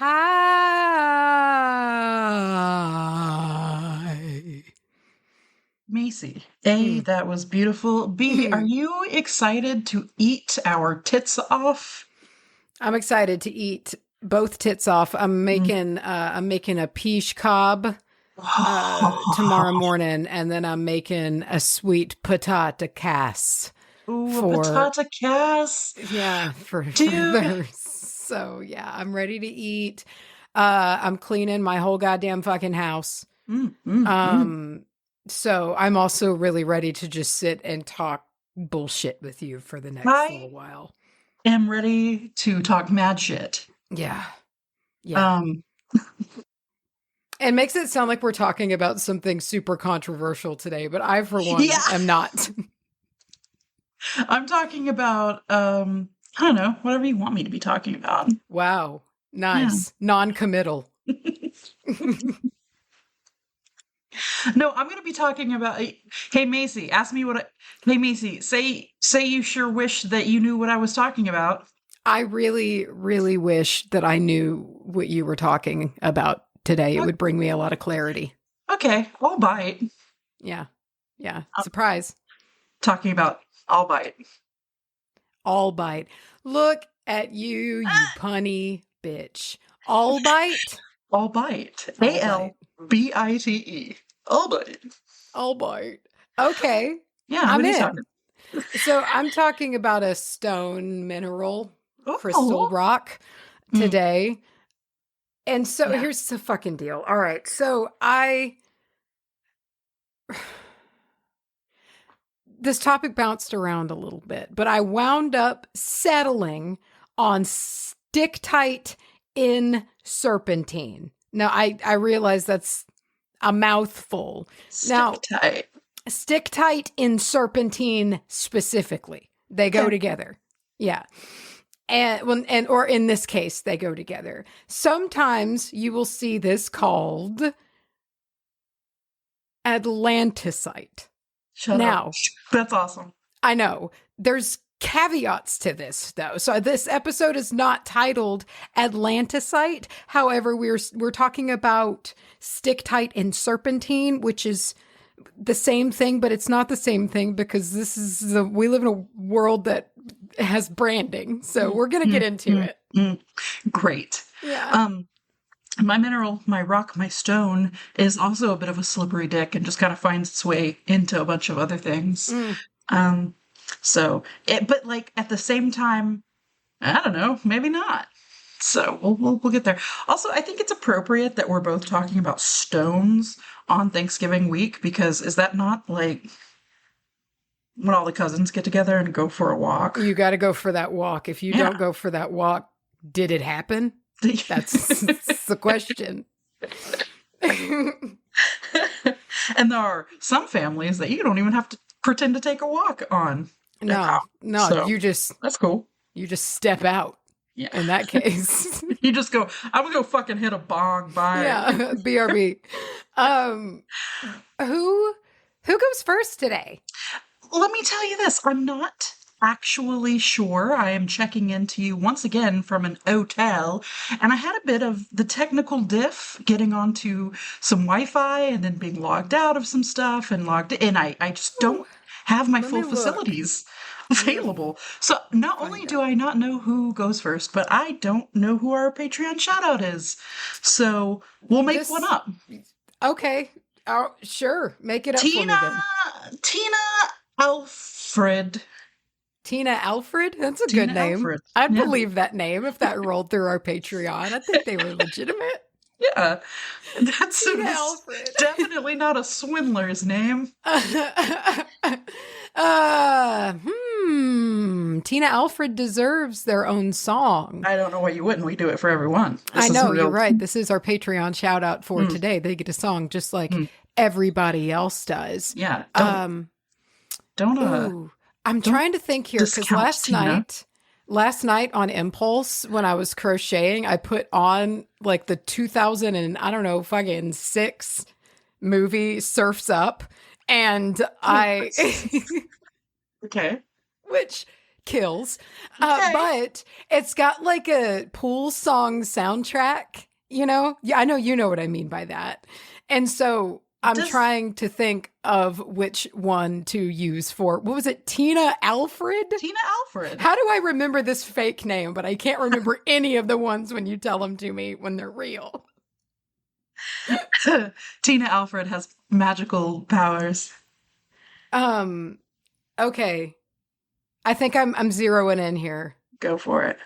Hi. Macy, A, that was beautiful. B, are you excited to eat our tits off? I'm excited to eat both tits off. I'm making a peach cob tomorrow morning, and then I'm making a sweet patata cass. Ooh, a patata cass. Yeah, for Dude. theirs. So yeah, I'm ready to eat. I'm cleaning my whole goddamn fucking house. So I'm also really ready to just sit and talk bullshit with you for the next little while. Am ready to talk mad shit. Yeah. Yeah. It makes it sound like we're talking about something super controversial today, but I, for one, am not. I'm talking about, I don't know, whatever you want me to be talking about. Wow. Nice. Yeah. Non-committal. No, I'm going to be talking about, hey, Macy, ask me hey, Macy, say you sure wish that you knew what I was talking about. I really, really wish that I knew what you were talking about today. It would bring me a lot of clarity. Okay, Albite. Yeah. Yeah. Surprise. Talking about Albite. Albite. Look at you, you punny bitch. Albite? Albite. Albite. Albite. Albite. Okay. Yeah, I'm in. So I'm talking about a stone mineral, crystal rock today. And so here's the fucking deal. All right. So this topic bounced around a little bit, but I wound up settling on Stichtite in Serpentine. Now, I realize that's a mouthful. Stichtite. Stichtite in Serpentine specifically. They go together. Yeah. Or in this case, they go together. Sometimes you will see this called Atlanticite. Shut up. That's awesome. I know. There's caveats to this, though. So this episode is not titled Atlanticite. However, we're talking about Stichtite and Serpentine, which is the same thing, but it's not the same thing because we live in a world that has branding. So we're going to get into it. Great. Yeah. My mineral, my rock, my stone is also a bit of a slippery dick and just kind of finds its way into a bunch of other things. But like at the same time, I don't know, maybe not. So we'll get there. Also, I think it's appropriate that we're both talking about stones on Thanksgiving week, because is that not like when all the cousins get together and go for a walk? You got to go for that walk. If you don't go for that walk, did it happen? That's the question. And there are some families that you don't even have to pretend to take a walk on. No, so, that's cool. You just step out. Yeah. In that case. You just go, I'm gonna go fucking hit a bong. Bye. Yeah. BRB. Who goes first today? Let me tell you this. I'm not actually sure. I am checking into you once again from an hotel, and I had a bit of the technical diff getting onto some Wi-Fi and then being logged out of some stuff and logged in. I just don't have my full facilities available. So not only do I not know who goes first, but I don't know who our Patreon shout out is. So we'll make one up. Okay. Oh, sure. Make it up for me then. Tina Alfred. Tina Alfred? That's a good name. Alfred. I'd believe that name if that rolled through our Patreon. I think they were legitimate. Yeah. That's definitely not a swindler's name. Tina Alfred deserves their own song. I don't know why you wouldn't. We do it for everyone. I know, you're right. This is our Patreon shout out for today. They get a song just like everybody else does. Yeah. I'm trying to think here because last night on impulse when I was crocheting, I put on like the 2006 movie Surf's Up, and Okay. Which kills. Okay. But it's got like a pool song soundtrack, you know? Yeah, I know you know what I mean by that. And so I'm trying to think of which one to use for, what was it, Tina Alfred? Tina Alfred. How do I remember this fake name, but I can't remember any of the ones when you tell them to me when they're real. Tina Alfred has magical powers. Okay. I think I'm zeroing in here. Go for it.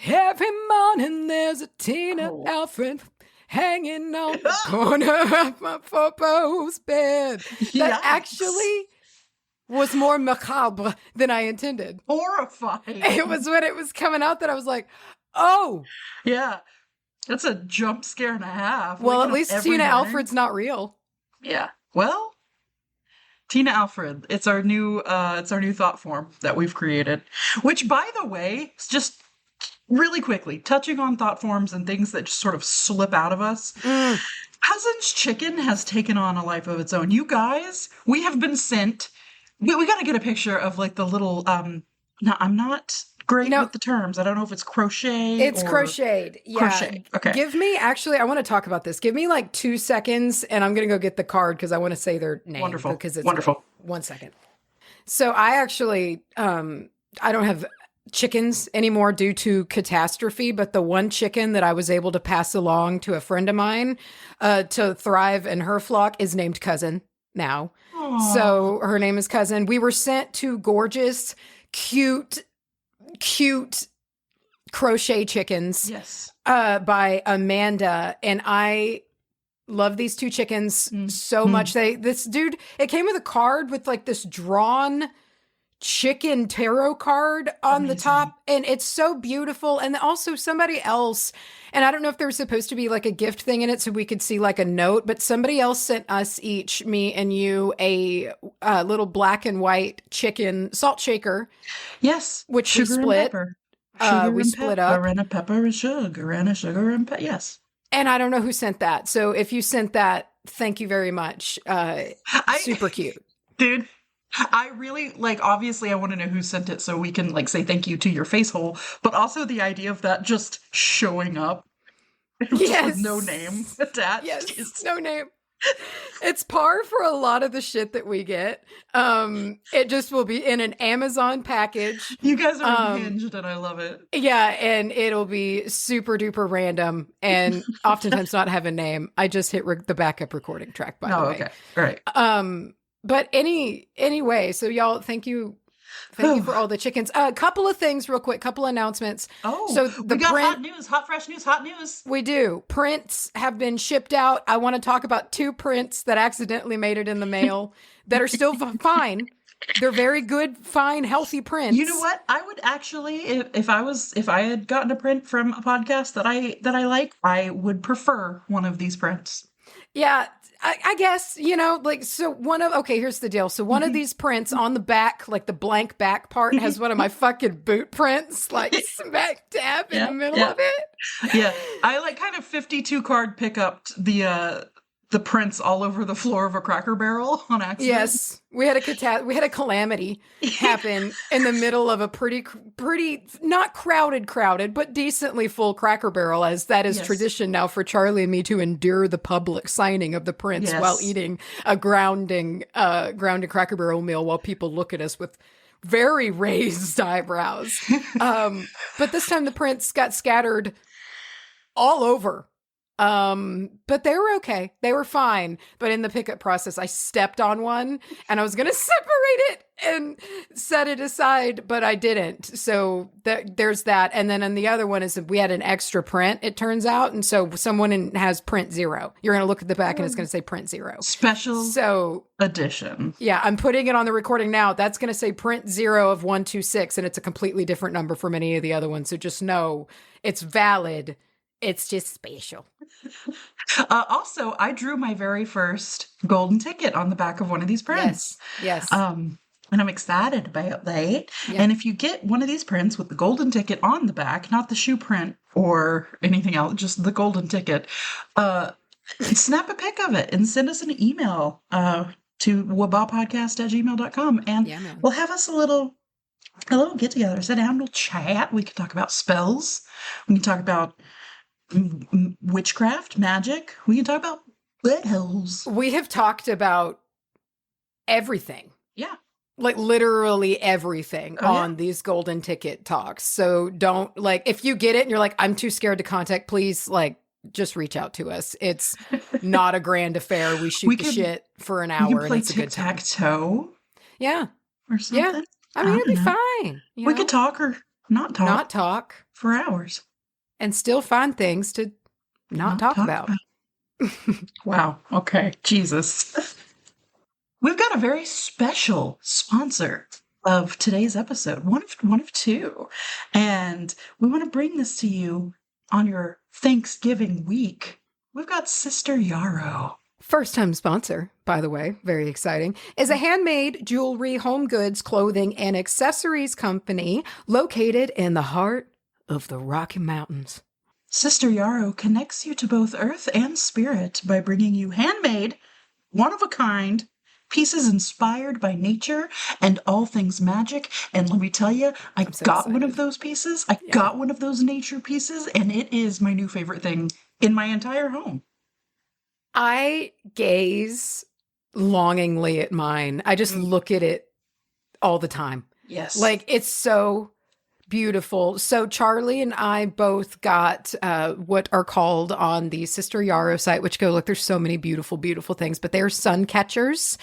Every morning there's a Tina Alfred hanging on the corner of my four-post bed. That actually was more macabre than I intended. Horrifying. It was when it was coming out that I was like, oh. Yeah. That's a jump scare and a half. Well, at least Tina Alfred's not real. Yeah. Well, Tina Alfred, it's our new thought form that we've created. Which, by the way, just really quickly, touching on thought forms and things that just sort of slip out of us. Cousin's Chicken has taken on a life of its own. You guys, we have been sent. We got to get a picture of like the little. No, I'm not great with the terms. I don't know if it's crochet. It's crocheted. Yeah. Crochet. Okay. Give me, actually, I want to talk about this. Give me like 2 seconds and I'm going to go get the card because I want to say their name. Wonderful. Because it's wonderful. 1 second. So I actually, I don't have chickens anymore due to catastrophe, but the one chicken that I was able to pass along to a friend of mine to thrive in her flock is named Cousin now. Aww. So her name is Cousin. We were sent 2 gorgeous, cute crochet chickens. Yes. By Amanda, and I love these 2 chickens so much. It came with a card with like this drawn chicken tarot card on the top, and it's so beautiful. And also somebody else, and I don't know if there was supposed to be like a gift thing in it so we could see like a note, but somebody else sent us each, me and you, a little black and white chicken salt shaker. Yes. Which we split. We split up. And a pepper and sugar and a sugar and pepper. Yes. And I don't know who sent that. So if you sent that, thank you very much. Super cute. Dude, I really, obviously I want to know who sent it so we can, say thank you to your face hole. But also the idea of that just showing up. Yes. With no name attached. Yes, no name. It's par for a lot of the shit that we get. It just will be in an Amazon package. You guys are unhinged and I love it. Yeah, and it'll be super duper random and oftentimes not have a name. I just hit the backup recording track, by the way. Okay. All right. But anyway, so y'all, thank you for all the chickens. A couple of things real quick, couple announcements. Oh, so we got hot news, fresh news, hot news. We do. Prints have been shipped out. I want to talk about 2 prints that accidentally made it in the mail that are still fine. They're very good, fine, healthy prints. You know what? I would actually, if I had gotten a print from a podcast that I like, I would prefer one of these prints. Yeah. I guess, here's the deal. So one of these prints on the back, the blank back part, has one of my fucking boot prints, smack dab in the middle of it. Yeah. I kind of 52 card pick up the prints all over the floor of a Cracker Barrel on accident. Yes. We had a calamity happen in the middle of a pretty not crowded, but decently full Cracker Barrel, as that is tradition now for Charlye and me to endure the public signing of the prints while eating a grounded Cracker Barrel meal while people look at us with very raised eyebrows. But this time the prints got scattered all over. But they were okay. They were fine. But in the pickup process, I stepped on one and I was going to separate it and set it aside, but I didn't. So there's that. And then on the other one is we had an extra print, it turns out. And so someone has print 0. You're going to look at the back and it's going to say print 0. Special edition. Yeah, I'm putting it on the recording now. That's going to say print 0 of 126. And it's a completely different number from any of the other ones. So just know it's valid. It's just spatial. Also, I drew my very first golden ticket on the back of one of these prints. Yes. And I'm excited about that. Yeah. And if you get one of these prints with the golden ticket on the back, not the shoe print or anything else, just the golden ticket, snap a pic of it and send us an email to wbahpodcast@gmail.com. And we'll have us a little a little get together. Sit down, we'll chat. We can talk about spells. We can talk about witchcraft, magic. We can talk about buttholes. We have talked about everything. Yeah. Like literally everything on these golden ticket talks. So don't like, if you get it and you're like, I'm too scared to contact, please like just reach out to us. It's not a grand affair. We shoot the shit for an hour and it's a good time. Tic-tac-toe. Yeah. Or something. Yeah. I mean, it'd be fine. We could talk or not talk. Not talk. For hours. And still find things to not talk about. Wow. Okay. Jesus. We've got a very special sponsor of today's episode, one of two. And we want to bring this to you on your Thanksgiving week. We've got Sister Yarrow. First-time sponsor, by the way, very exciting, is a handmade jewelry, home goods, clothing, and accessories company located in the heart of the Rocky Mountains. Sister Yarrow connects you to both earth and spirit by bringing you handmade, one-of-a-kind, pieces inspired by nature and all things magic. And let me tell you, I got one of those pieces. I got one of those nature pieces, and it is my new favorite thing in my entire home. I gaze longingly at mine. I just look at it all the time. Yes. Like, it's so beautiful. So Charlye and I both got what are called on the Sister Yarrow site, which go, look, there's so many beautiful, beautiful things, but they're sun catchers.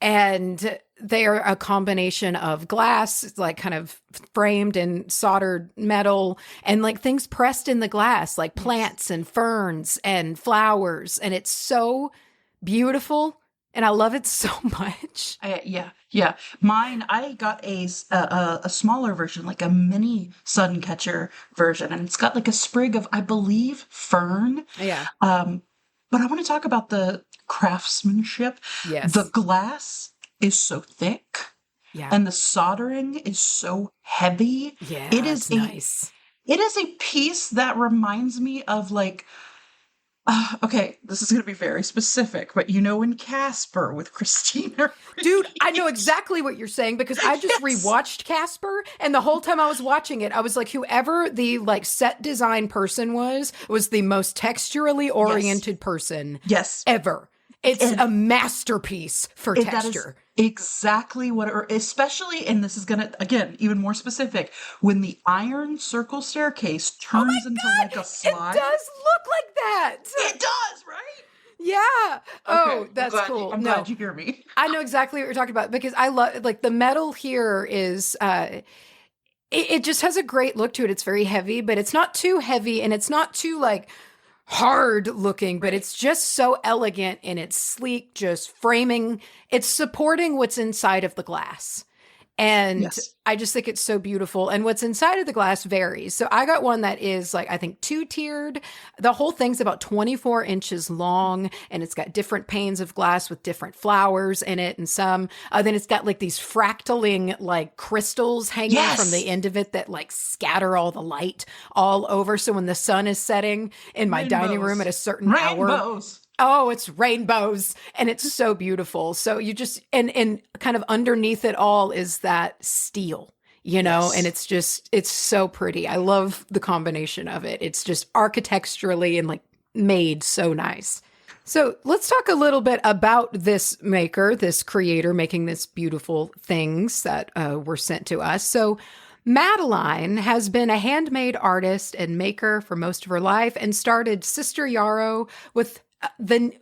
And they are a combination of glass, like kind of framed in soldered metal, and like things pressed in the glass, like plants and ferns and flowers. And it's so beautiful. And I love it so much. Yeah. Mine, I got a smaller version, like a mini sun catcher version. And it's got like a sprig of, I believe, fern. Yeah. But I want to talk about the craftsmanship. Yes. The glass is so thick. Yeah. And the soldering is so heavy. Yeah. It is nice. It is a piece that reminds me of like, okay, this is going to be very specific, but you know in Casper with Christina. Dude, I know exactly what you're saying because I just rewatched Casper, and the whole time I was watching it, I was like, whoever the like set design person was the most texturally oriented person ever. It's a masterpiece for texture. That is exactly what it, especially, and this is going to, again, even more specific, when the iron circle staircase turns into like a slide. It does look like that. It does, right? Yeah. Oh, okay, that's cool. I'm glad you hear me. I know exactly what you're talking about because I love, like, the metal here is, it just has a great look to it. It's very heavy, but it's not too heavy and it's not too like hard looking, but it's just so elegant and it's sleek, just framing. It's supporting what's inside of the glass. And I just think it's so beautiful. And what's inside of the glass varies. So I got one that is like, I think 2-tiered. The whole thing's about 24 inches long, and it's got different panes of glass with different flowers in it. And some, then it's got like these fractaling like crystals hanging from the end of it that like scatter all the light all over. So when the sun is setting in my dining room at a certain hour. Oh, it's rainbows, and it's so beautiful. So you just, and kind of underneath it all is that steel, you know, and it's just, it's so pretty. I love the combination of it. It's just architecturally and like made so nice. So let's talk a little bit about this maker, this creator making this beautiful things that were sent to us. So Madeline has been a handmade artist and maker for most of her life and started Sister Yarrow with the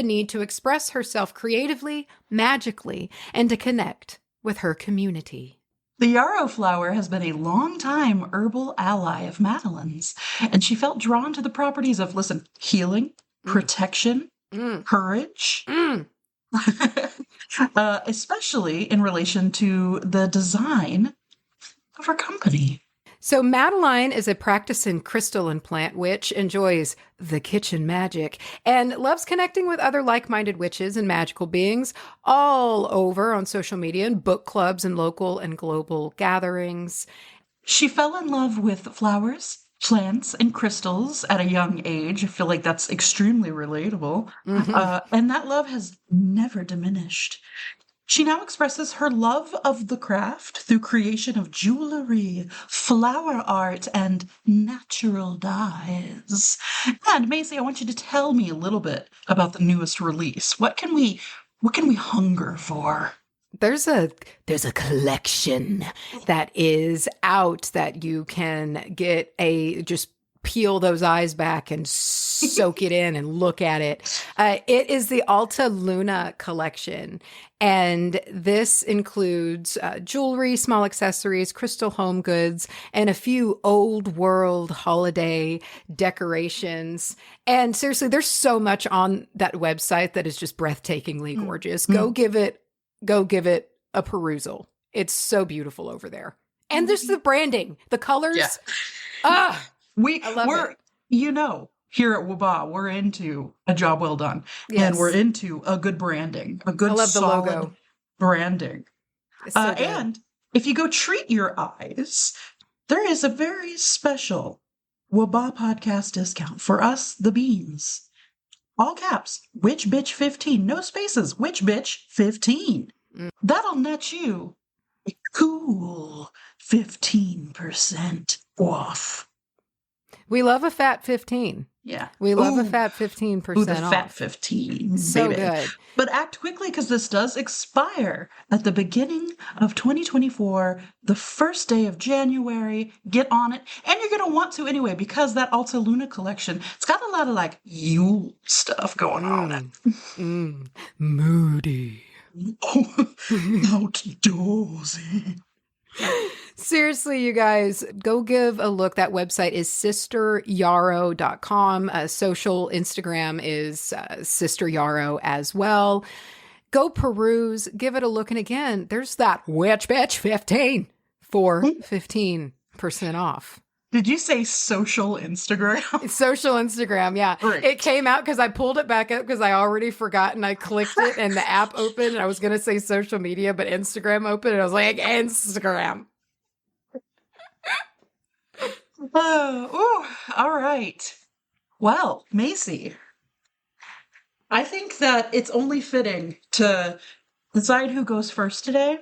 need to express herself creatively, magically, and to connect with her community. The yarrow flower has been a long-time herbal ally of Madeline's, and she felt drawn to the properties of, healing, protection, courage, especially in relation to the design of her company. So Madeline is a practicing crystal and plant witch, enjoys the kitchen magic, and loves connecting with other like-minded witches and magical beings all over on social media and book clubs and local and global gatherings. She fell in love with flowers, plants, and crystals at a young age. I feel like that's extremely relatable. And that love has never diminished. She now expresses her love of the craft through creation of jewelry, flower art, and natural dyes. And Macy, I want you to tell me a little bit about the newest release. What can we hunger for? There's a collection that is out that you can get just peel those eyes back and soak it in and look at it. It is the Alta Luna collection. And this includes jewelry, small accessories, crystal home goods, and a few old world holiday decorations. And seriously, there's so much on that website that is just breathtakingly gorgeous. Go give it a perusal. It's so beautiful over there. And there's the branding, the colors. Yeah. I love we're it. Here at WBAH, we're into a job well done. Yes. And we're into a good branding, a good solid the logo. Branding. It's so good. And if you go treat your eyes, there is a very special WBAH podcast discount for us, the beans. All caps, Witch Bitch 15, no spaces, Witch Bitch 15. That'll net you a cool 15% off. We love a fat 15. Yeah. We love a fat 15% the off. fat 15. So baby. good. But act quickly because this does expire at the beginning of 2024, the first day of January. Get on it. And you're going to want to anyway because that Alta Luna collection, it's got a lot of like Yule stuff going on. Moody. Oh, outdoorsy. Seriously, you guys, go give a look. That website is sisteryarrow.com. Social Instagram is Sister Yarrow as well. Go peruse, give it a look. And again, there's that Witch Bitch 15 for 15% off. Did you say social Instagram? Social Instagram, yeah. Right. It came out because I pulled it back up because I already forgot and I clicked it and the app opened and I was going to say social media, but Instagram opened and I was like, Instagram. All right. Well, Macy, I think that it's only fitting to decide who goes first today.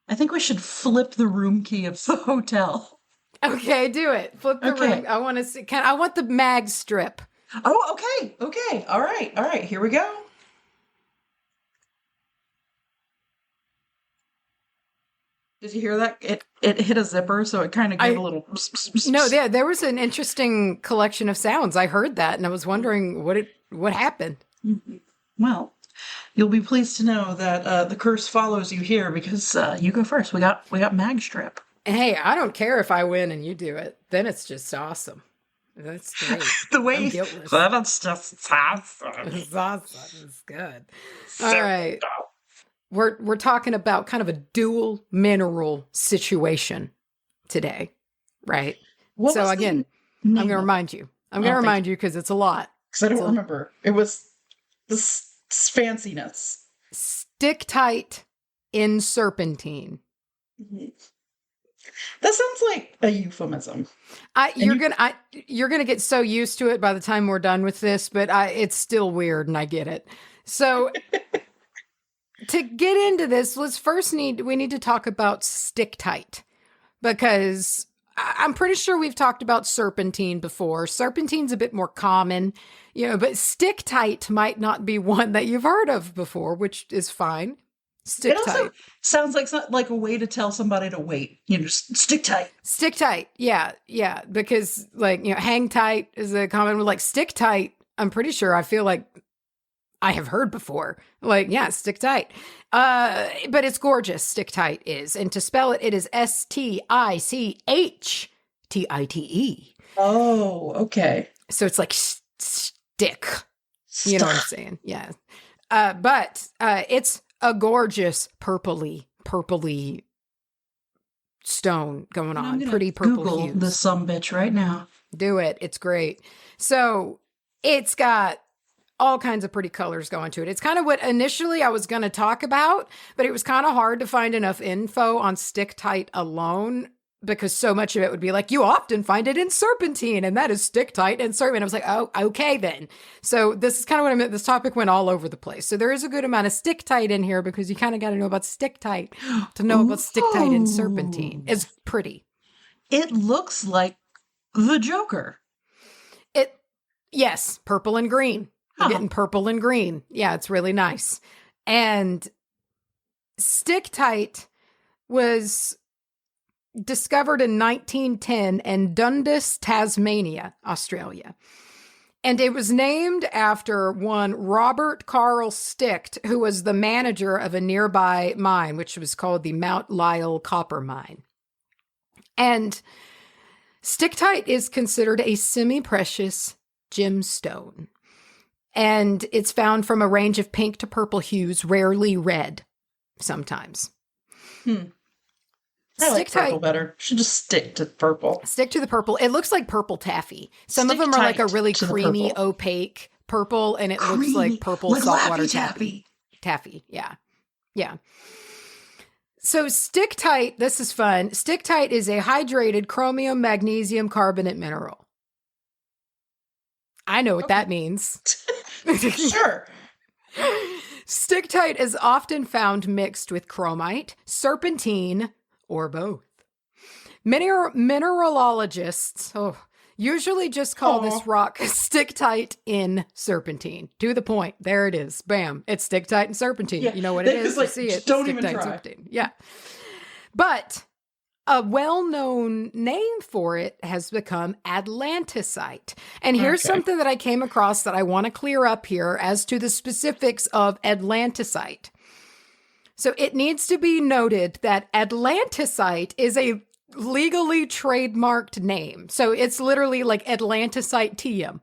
I think we should flip the room key of the hotel. Okay, do it. Flip the room. I want to see. I want the mag strip. Oh, okay. Okay. All right. Here we go. Did you hear that? It hit a zipper, so it kind of gave a little. No, there was an interesting collection of sounds. I heard that, and I was wondering what happened. Well, you'll be pleased to know that the curse follows you here because you go first. We got mag strip. Hey, I don't care if I win and you do it. Then it's just awesome. That's great. The way I'm guiltless. That's just awesome. It's awesome. It's good. All right. We're talking about kind of a dual mineral situation today, right? So again, I'm going to remind you. I'm going to remind you because it's a lot. Because I don't remember. It was this fanciness. Stichtite in Serpentine. Mm-hmm. That sounds like a euphemism. You're gonna get so used to it by the time we're done with this, but it's still weird, and I get it. So to get into this, we need to talk about Stichtite because I'm pretty sure we've talked about Serpentine before. Serpentine's a bit more common, but Stichtite might not be one that you've heard of before, which is fine. Stick it tight. Also sounds like a way to tell somebody to wait. Just stick tight. Stick tight. Yeah. Because hang tight is a common one. Like stick tight, I'm pretty sure I feel like I have heard before. Stick tight. But it's gorgeous. Stick tight is. And to spell it, it is Stichtite. Oh, okay. So it's like stick. You know what I'm saying? Yeah. But it's a gorgeous purpley stone going on. Pretty purple Google hues. the sumbitch right now. Do it. It's great. So it's got all kinds of pretty colors going to it. It's kind of what initially I was going to talk about, but it was kind of hard to find enough info on Stichtite alone because so much of it would be like, you often find it in serpentine, and that is Stichtite and serpentine. I was like, oh, okay then. So this is kind of what I meant. This topic went all over the place. So there is a good amount of Stichtite in here because you kind of got to know about Stichtite to know about Stichtite and serpentine. It's pretty. It looks like the Joker. Yes, purple and green. You're getting purple and green. Yeah, it's really nice. And Stichtite was discovered in 1910 in Dundas, Tasmania, Australia. And it was named after one Robert Carl Sticht, who was the manager of a nearby mine, which was called the Mount Lyell Copper Mine. And Stichtite is considered a semi-precious gemstone. And it's found from a range of pink to purple hues, rarely red, sometimes. I like purple better. Should just stick to purple. Stick to the purple. It looks like purple taffy. Some of them are like a really creamy, opaque purple, and it looks like purple like saltwater taffy. Taffy, yeah. Yeah. So Stichtite, this is fun. Stichtite is a hydrated chromium magnesium carbonate mineral. I know what that means. Sure. Stichtite is often found mixed with chromite, serpentine, or both. Mineralogists usually just call this rock Stichtite in serpentine. To the point. There it is. Bam. It's Stichtite and serpentine. Yeah, you know what it is. Like, you see it. Don't even try. Serpentine. Yeah. But a well-known name for it has become Atlanticite. And here's something that I came across that I want to clear up here as to the specifics of Atlanticite. So it needs to be noted that Atlanticite is a legally trademarked name. So it's literally like Atlanticite TM,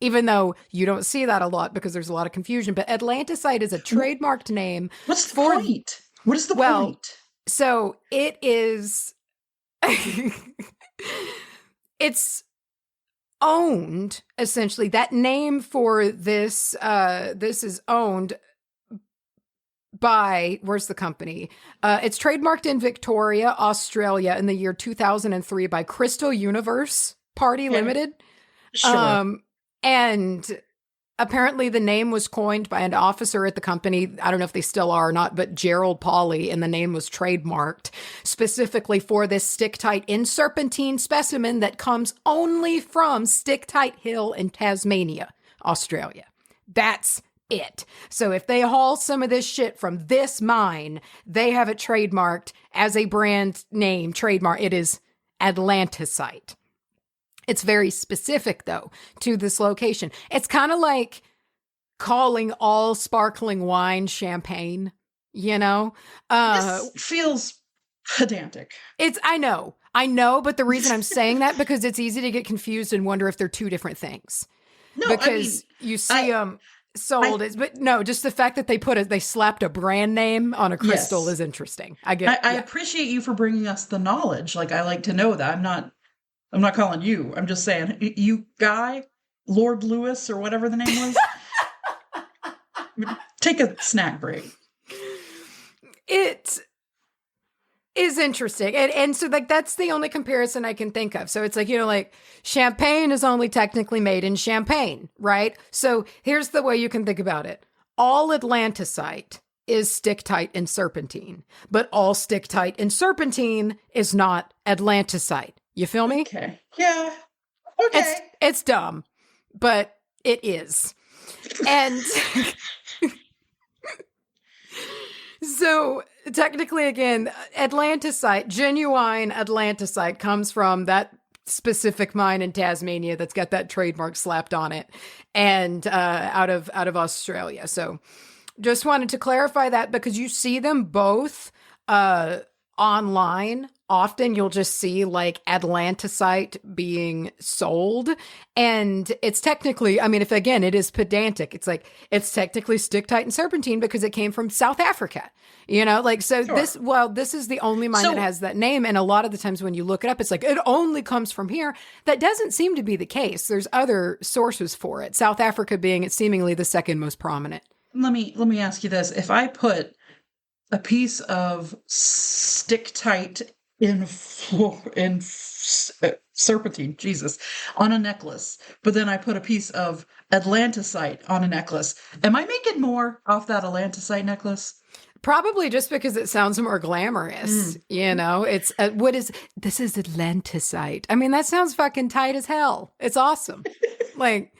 even though you don't see that a lot because there's a lot of confusion. But Atlanticite is a trademarked name. What's the point? What is the point? So it is, it's owned, essentially. That name for this, this is owned by, where's the company? It's trademarked in Victoria, Australia in the year 2003 by Crystal Universe Party Limited. Sure. And apparently the name was coined by an officer at the company. I don't know if they still are or not, but Gerald Pawley, and the name was trademarked specifically for this Stichtite in serpentine specimen that comes only from Stichtite Hill in Tasmania, Australia. That's it. So if they haul some of this shit from this mine, they have it trademarked as a brand name trademark. It is Atlanticite. It's very specific, though, to this location. It's kind of like calling all sparkling wine champagne, you know? This feels pedantic. I know, but the reason I'm saying that because it's easy to get confused and wonder if they're two different things. No, because you see them sold but no, just the fact that they slapped a brand name on a crystal is interesting. I appreciate you for bringing us the knowledge. Like, I like to know that. I'm not calling you. I'm just saying, you guy, Lord Lewis or whatever the name was, take a snack break. It is interesting. And so like, that's the only comparison I can think of. So it's like, like champagne is only technically made in Champagne, right? So here's the way you can think about it. All Atlanticite is Stichtite and serpentine, but all Stichtite and serpentine is not Atlanticite. You feel me? Okay. Yeah. Okay. It's dumb, but it is. And so technically, again, Atlanticite, genuine Atlanticite comes from that specific mine in Tasmania that's got that trademark slapped on it and out of Australia. So just wanted to clarify that because you see them both online. Often you'll just see like Atlanticite being sold, and it's technically, if again, it is pedantic. It's like, it's technically Stichtite and serpentine because it came from South Africa, so sure. This is the only mine that has that name. And a lot of the times when you look it up, it's like, it only comes from here. That doesn't seem to be the case. There's other sources for it. South Africa being seemingly the second most prominent. Let me ask you this. If I put a piece of Stichtite serpentine, Jesus, on a necklace. But then I put a piece of Atlanticite on a necklace. Am I making more off that Atlanticite necklace? Probably just because it sounds more glamorous. You know, it's this is Atlanticite. I mean, that sounds fucking tight as hell. It's awesome. Like,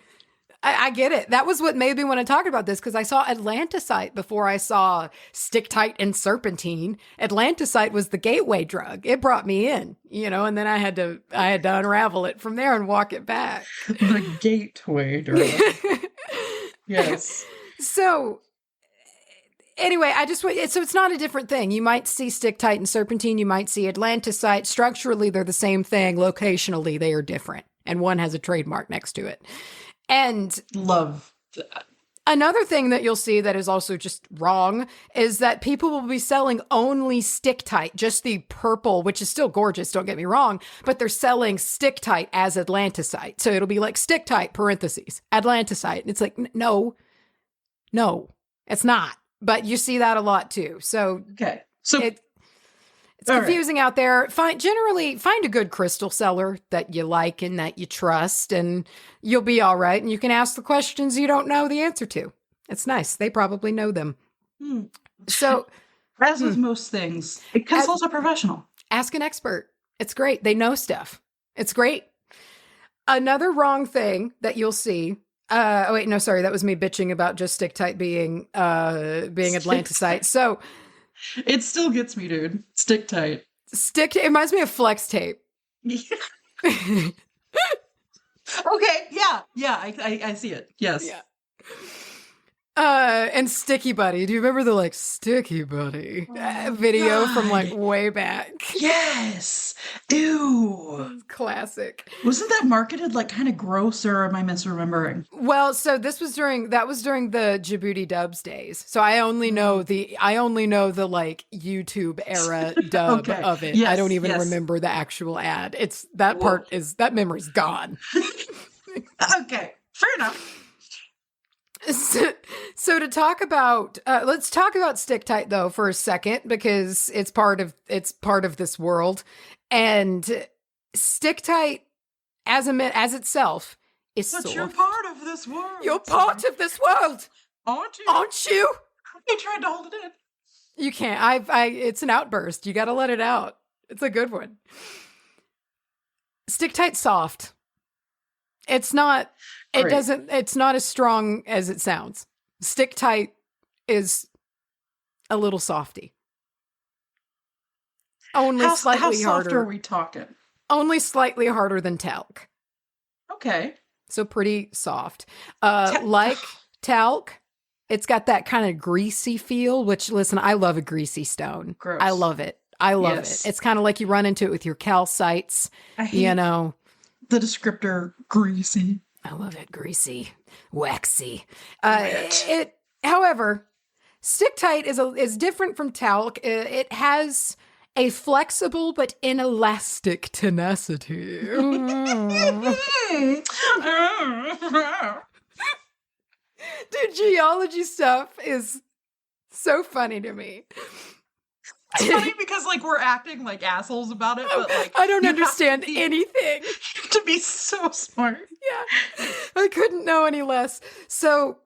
I get it. That was what made me want to talk about this, because I saw Atlanticite before I saw Stichtite and Serpentine. Atlanticite was the gateway drug. It brought me in, you know, and then I had to unravel it from there and walk it back. The gateway drug. Yes. So anyway, so it's not a different thing. You might see Stichtite and Serpentine. You might see Atlanticite. Structurally, they're the same thing. Locationally, they are different. And one has a trademark next to it. And love that. Another thing that you'll see that is also just wrong is that people will be selling only Stichtite, just the purple, which is still gorgeous, don't get me wrong, but they're selling Stichtite as Atlanticite. So it'll be like Stichtite, parentheses, Atlanticite. And it's like, no, it's not. But you see that a lot too. So, okay. So it's confusing out there. Generally find a good crystal seller that you like and that you trust, and you'll be all right. And you can ask the questions you don't know the answer to. It's nice. They probably know them. So, as with most things, consult a professional. Ask an expert. It's great. They know stuff. It's great. Another wrong thing that you'll see. Oh wait, no, sorry, that was me bitching about just Stichtite being Atlanticite. So. It still gets me, dude. Stick tight. It reminds me of flex tape. Okay, yeah, I see it. Yes. Yeah. And Sticky Buddy. Do you remember the Sticky Buddy video from way back? Yes. Ew. Classic. Wasn't that marketed kind of gross, or am I misremembering? Well, so that was during the Djibouti dubs days. So I only know the YouTube era dub of it. Yes, I don't even remember the actual ad. It's that part that memory's gone. Okay, fair enough. So to talk about, let's talk about Stichtite though for a second, because it's part of this world, and Stichtite as itself is soft. But you're part of this world. You're part of this world, aren't you? Aren't you? I tried to hold it in. You can't. It's an outburst. You got to let it out. It's a good one. Stichtite's soft. It's not. It doesn't. It's not as strong as it sounds. Stichtite is a little softy. Only slightly harder. How soft are we talking? Only slightly harder than talc. Okay. So pretty soft. Like talc, it's got that kind of greasy feel, which, listen, I love a greasy stone. Gross. I love it. It. It's kind of like you run into it with your calcites, the descriptor greasy. I love it. Greasy, waxy. However, Stichtite is different from talc. It has a flexible but inelastic tenacity. Dude, geology stuff is so funny to me. It's funny because we're acting like assholes about it, but I don't understand anything. To be so smart. Yeah. I couldn't know any less. So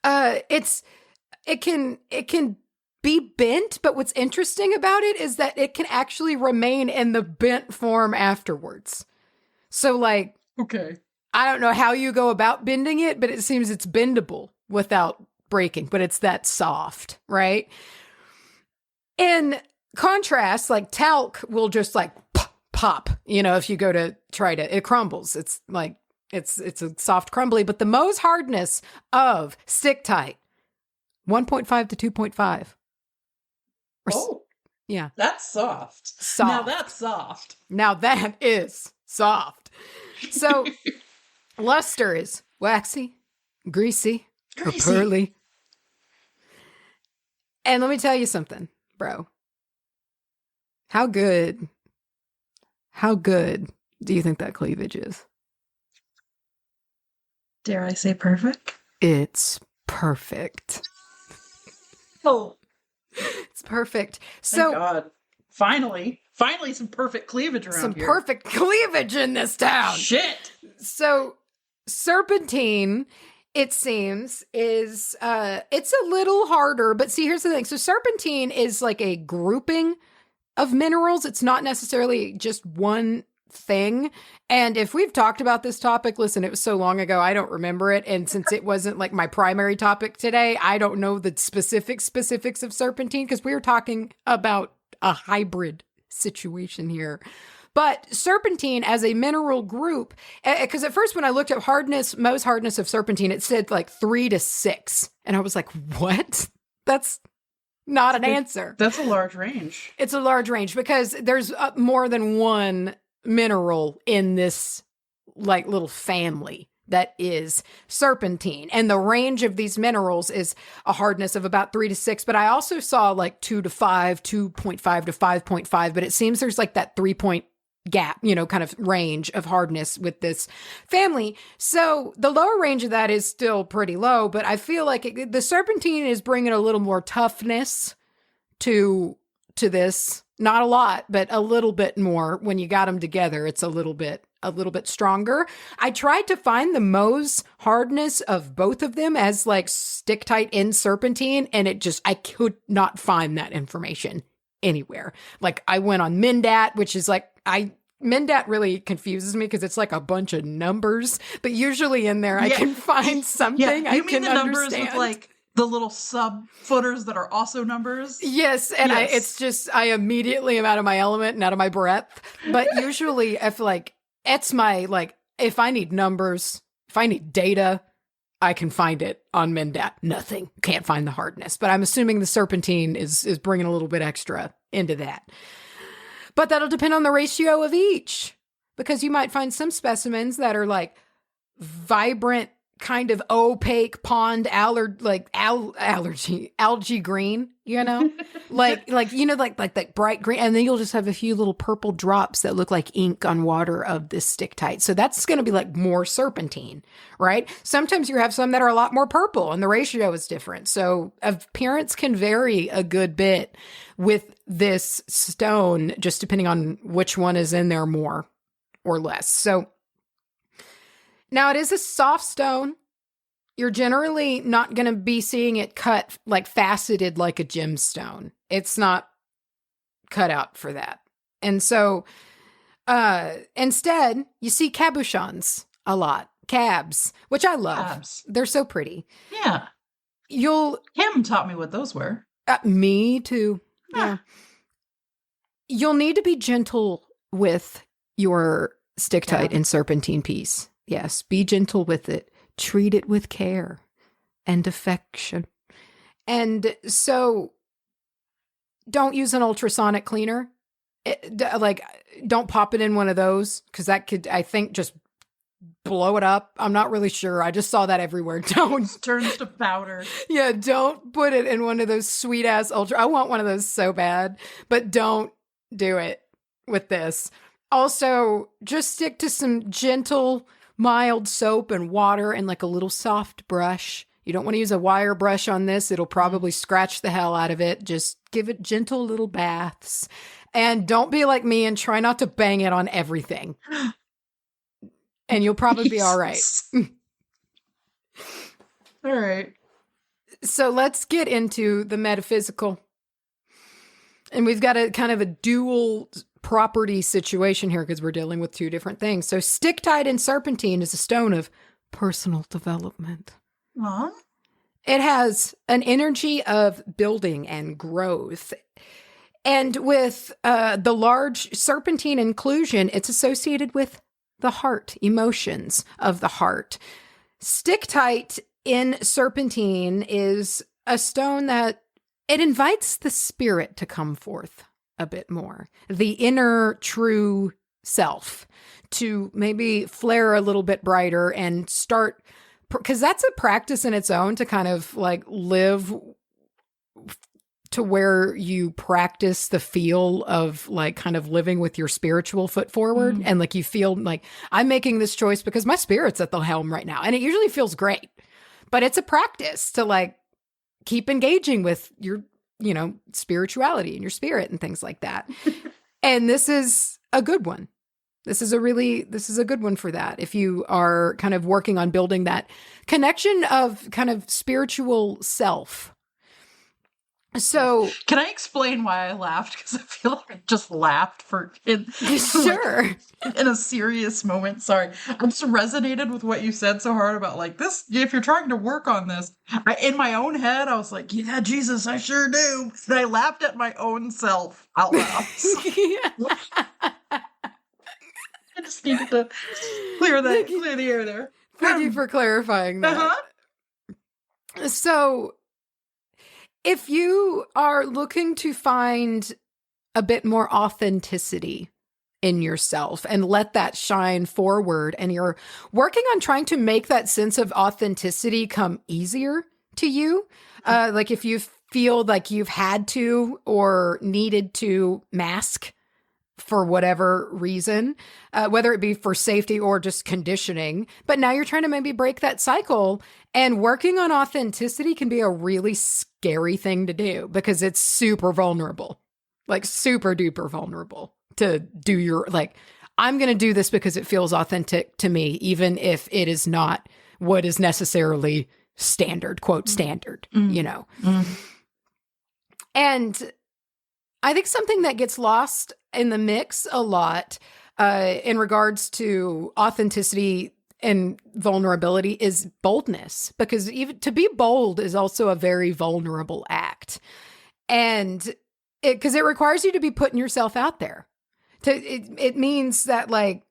it can be bent, but what's interesting about it is that it can actually remain in the bent form afterwards. So okay. I don't know how you go about bending it, but it seems it's bendable without breaking, but it's that soft, right? In contrast, talc will just pop, if you go to try to, it crumbles. It's it's a soft crumbly, but the Mohs hardness of Stichtite, 1.5 to 2.5. Yeah. That's soft. Now that's soft. Now that is soft. So luster is waxy, greasy, or pearly. And let me tell you something, bro. How good do you think that cleavage is? Dare I say perfect? It's perfect. Oh. It's perfect. So, thank God. Finally some perfect cleavage around Some here. perfect cleavage in this town. Shit. So Serpentine, it seems, is it's a little harder, but see, here's the thing. So Serpentine is like a grouping of minerals. It's not necessarily just one thing. And if we've talked about this topic, listen, it was so long ago, I don't remember it. And since it wasn't like my primary topic today, I don't know the specifics of Serpentine, because we were talking about a hybrid situation here. But Serpentine as a mineral group, because at first when I looked at Mohs hardness of Serpentine, it said like 3 to 6. And I was like, what? That's not an answer. That's a large range. It's a large range because there's more than one mineral in this like little family that is serpentine. And the range of these minerals is a hardness of about 3 to 6. But I also saw like 2 to 5, 2.5 to 5.5. But it seems there's like that 3-point gap, kind of range of hardness with this family. So the lower range of that is still pretty low, but I feel like the serpentine is bringing a little more toughness to this. Not a lot, but a little bit more. When you got them together, it's a little bit stronger. I tried to find the Mohs hardness of both of them as like Stichtite in serpentine, and I could not find that information anywhere. Like I went on Mindat, which is like, Mindat really confuses me because it's like a bunch of numbers, but usually in there I can find something I can understand. Numbers with like the little sub footers that are also numbers? Yes, and yes. I immediately am out of my element and out of my breath. But usually I feel like it's my, like, if I need numbers, if I need data, I can find it on Mindat. Nothing. Can't find the hardness. But I'm assuming the serpentine is bringing a little bit extra into that. But that'll depend on the ratio of each. Because you might find some specimens that are like vibrant, kind of opaque pond algae green, like bright green, and then you'll just have a few little purple drops that look like ink on water of this Stichtite. So that's going to be like more serpentine, right? Sometimes you have some that are a lot more purple and the ratio is different. So appearance can vary a good bit with this stone, just depending on which one is in there more or less. So now, it is a soft stone. You're generally not going to be seeing it cut, like faceted like a gemstone. It's not cut out for that. And so instead, you see cabochons a lot. Cabs, which I love. Cabs. They're so pretty. Yeah. Kim taught me what those were. Me too. Yeah. You'll need to be gentle with your Stichtite and serpentine piece. Yes, be gentle with it. Treat it with care and affection. And so don't use an ultrasonic cleaner. Don't pop it in one of those, because that could, I think, just blow it up. I'm not really sure. I just saw that everywhere. Don't. It turns to powder. Yeah, don't put it in one of those sweet ass I want one of those so bad, but don't do it with this. Also, just stick to some gentle, mild soap and water and like a little soft brush. You don't want to use a wire brush on this. It'll probably scratch the hell out of it. Just give it gentle little baths. And don't be like me and try not to bang it on everything. And you'll probably be all right. All right. So let's get into the metaphysical. And we've got a kind of a dual property situation here because we're dealing with two different things. So Stichtite and serpentine is a stone of personal development. Aww. It has an energy of building and growth. And with the large serpentine inclusion, it's associated with the heart, emotions of the heart. Stichtite in serpentine is a stone that it invites the spirit to come forth a bit more, the inner true self to maybe flare a little bit brighter and start, because that's a practice in its own to kind of like live to where you practice the feel of like kind of living with your spiritual foot forward. And like you feel like I'm making this choice because my spirit's at the helm right now. And it usually feels great, but it's a practice to like keep engaging with your spirituality and your spirit and things like that. And this is a good one. This is a good one for that. If you are kind of working on building that connection of kind of spiritual self. So can I explain why I laughed? Because I feel like I just laughed sure. In a serious moment. Sorry. I just resonated with what you said so hard about like this. If you're trying to work on this, in my own head, I was like, yeah, Jesus, I sure do. And I laughed at my own self out loud. I just needed to clear the air there. Thank you for clarifying that. Uh-huh. So if you are looking to find a bit more authenticity in yourself and let that shine forward, and you're working on trying to make that sense of authenticity come easier to you, like if you feel like you've had to or needed to mask for whatever reason, whether it be for safety or just conditioning, but now you're trying to maybe break that cycle, and working on authenticity can be a really scary thing to do because it's super vulnerable, like super duper vulnerable to do your, like, I'm going to do this because it feels authentic to me, even if it is not what is necessarily standard, quote, standard, And I think something that gets lost in the mix a lot in regards to authenticity and vulnerability is boldness, because even to be bold is also a very vulnerable act. And because it requires you to be putting yourself out there. It means that like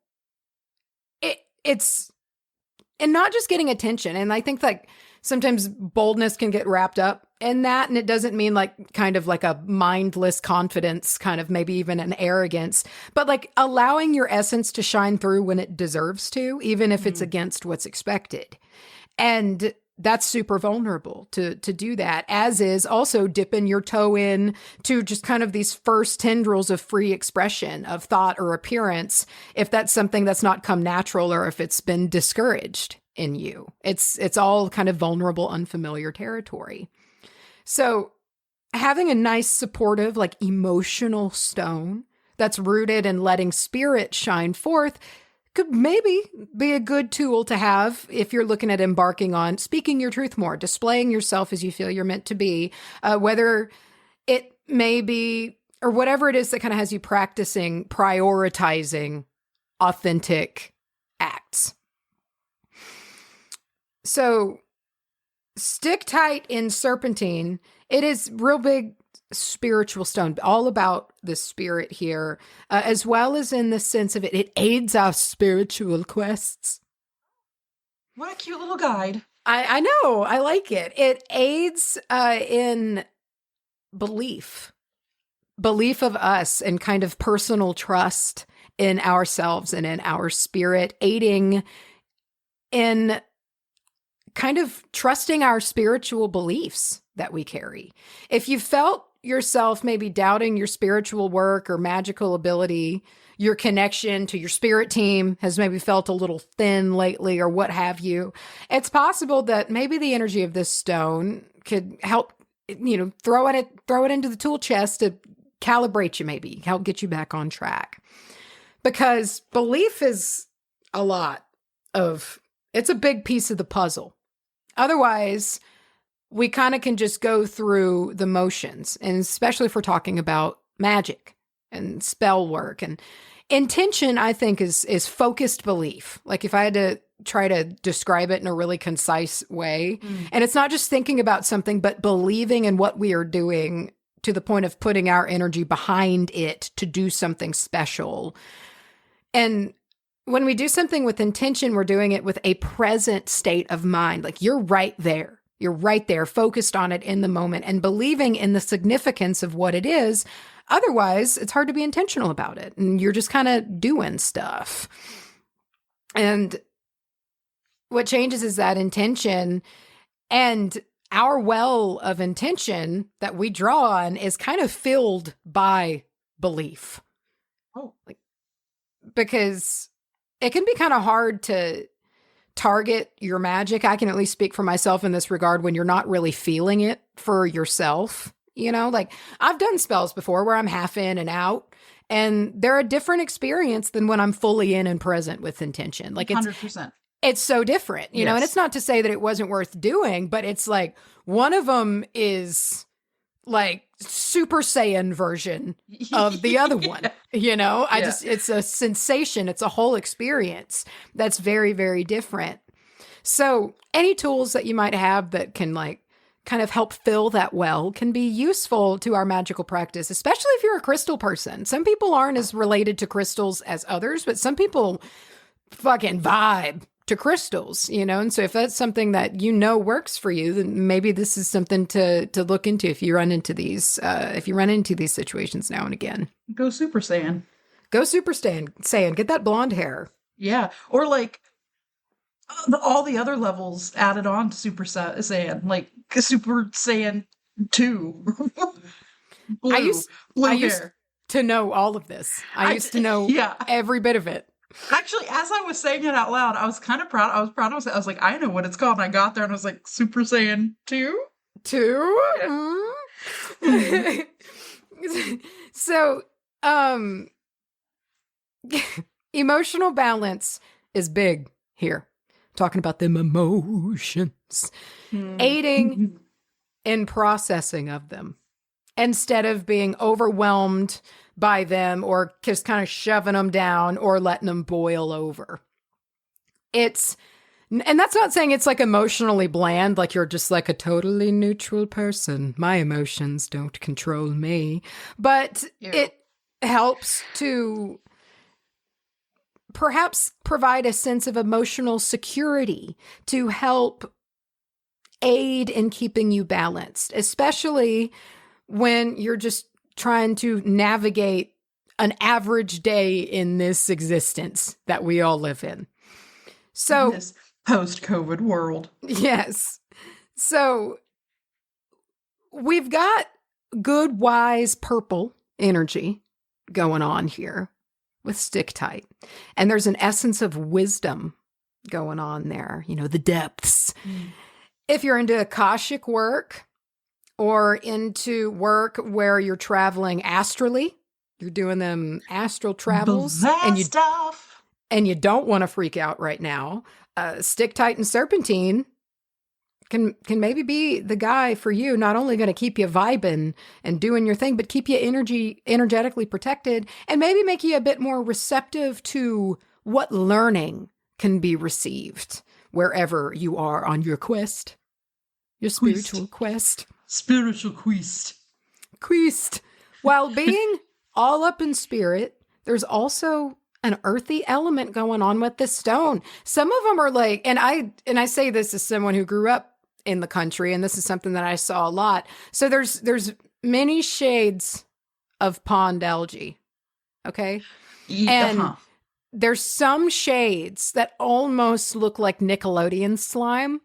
it's and not just getting attention. And I think like sometimes boldness can get wrapped up in that. And it doesn't mean like kind of like a mindless confidence, kind of maybe even an arrogance, but like allowing your essence to shine through when it deserves to, even if it's against what's expected. And that's super vulnerable to do that, as is also dipping your toe in to just kind of these first tendrils of free expression of thought or appearance, if that's something that's not come natural or if it's been discouraged in you. It's all kind of vulnerable, unfamiliar territory. So having a nice, supportive, like emotional stone that's rooted in letting spirit shine forth could maybe be a good tool to have if you're looking at embarking on speaking your truth more, displaying yourself as you feel you're meant to be, whether it may be, or whatever it is that kind of has you practicing, prioritizing authentic acts. So Stichtite in Serpentine, it is real big spiritual stone, all about the spirit here, as well as in the sense of it aids our spiritual quests. What a cute little guide. I know, I like it. It aids in belief of us and kind of personal trust in ourselves and in our spirit, aiding in kind of trusting our spiritual beliefs that we carry. If you felt yourself maybe doubting your spiritual work or magical ability, your connection to your spirit team has maybe felt a little thin lately or what have you, it's possible that maybe the energy of this stone could help, throw it into the tool chest to calibrate you, maybe help get you back on track. Because belief is it's a big piece of the puzzle. Otherwise, we kind of can just go through the motions, and especially if we're talking about magic and spell work. And intention, I think, is focused belief. Like if I had to try to describe it in a really concise way, and it's not just thinking about something, but believing in what we are doing to the point of putting our energy behind it to do something special. And when we do something with intention, we're doing it with a present state of mind. Like you're right there. You're right there, focused on it in the moment and believing in the significance of what it is. Otherwise, it's hard to be intentional about it. And you're just kind of doing stuff. And what changes is that intention, and our well of intention that we draw on is kind of filled by belief. Because it can be kind of hard to target your magic. I can at least speak for myself in this regard when you're not really feeling it for yourself. You know, like I've done spells before where I'm half in and out, and they're a different experience than when I'm fully in and present with intention. Like 100%. It's so different, you know, and it's not to say that it wasn't worth doing, but it's like one of them is like Super Saiyan version of the other one, you know, it's a sensation. It's a whole experience that's very, very different. So any tools that you might have that can like kind of help fill that well can be useful to our magical practice, especially if you're a crystal person. Some people aren't as related to crystals as others, but some people fucking vibe to crystals, you know? And so if that's something that you know works for you, then maybe this is something to look into if you run into these situations now and again. Go Super Saiyan. Go Super Saiyan. Get that blonde hair. Yeah. Or like all the other levels added on to Super Saiyan, like Super Saiyan 2. Blue, I used to know all of this. I used to know every bit of it. Actually, as I was saying it out loud, I was kind of proud. I was proud of myself. I was like, I know what it's called. And I got there and I was like, Super Saiyan 2? 2? Yeah. So, emotional balance is big here. Talking about them emotions. Aiding in processing of them instead of being overwhelmed by them or just kind of shoving them down or letting them boil over. And that's not saying it's like emotionally bland, like you're just like a totally neutral person. My emotions don't control me. But it helps to perhaps provide a sense of emotional security to help aid in keeping you balanced, especially when you're just trying to navigate an average day in this existence that we all live in. So, in this post-COVID world. Yes. So we've got good, wise purple energy going on here with Stichtite. And there's an essence of wisdom going on there, you know, the depths. If you're into Akashic work or into work where you're traveling astrally, you're doing them astral travels, and you don't want to freak out right now, Stichtite and Serpentine can maybe be the guy for you. Not only going to keep you vibing and doing your thing, but keep you energetically protected and maybe make you a bit more receptive to what learning can be received wherever you are on your quest, your spiritual quest. Spiritual quest. While being all up in spirit, there's also an earthy element going on with this stone. Some of them are like, and I say this as someone who grew up in the country, and this is something that I saw a lot. So there's many shades of pond algae. Okay. And there's some shades that almost look like Nickelodeon slime.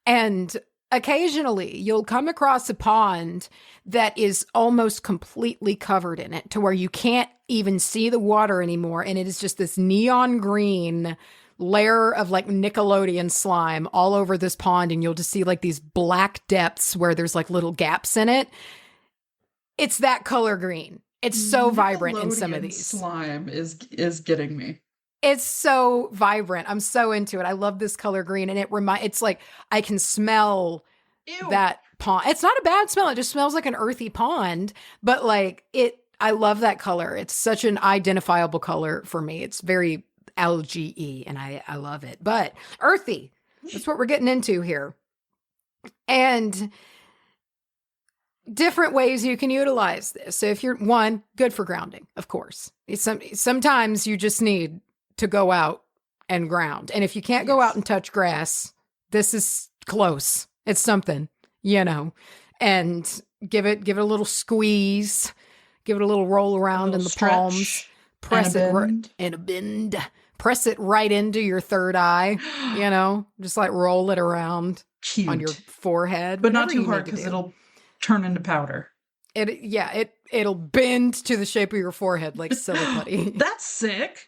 And occasionally you'll come across a pond that is almost completely covered in it to where you can't even see the water anymore. And it is just this neon green layer of like Nickelodeon slime all over this pond. And you'll just see like these black depths where there's like little gaps in it. It's that color green. It's so vibrant in some of these. Slime is getting me. It's so vibrant. I'm so into it. I love this color green, and it's like I can smell that pond. It's not a bad smell. It just smells like an earthy pond, but like I love that color. It's such an identifiable color for me. It's very algae-y, and I love it. But earthy, that's what we're getting into here. And different ways you can utilize this. So if you're good for grounding, of course. Sometimes you just need to go out and ground. And if you can't go out and touch grass, this is close. It's something, you know, and give it a little squeeze, give it a little roll around in the palms, press it in a bend, press it right into your third eye, you know, just like roll it around on your forehead. But not too hard because it'll turn into powder. It'll bend to the shape of your forehead like silly putty. That's sick.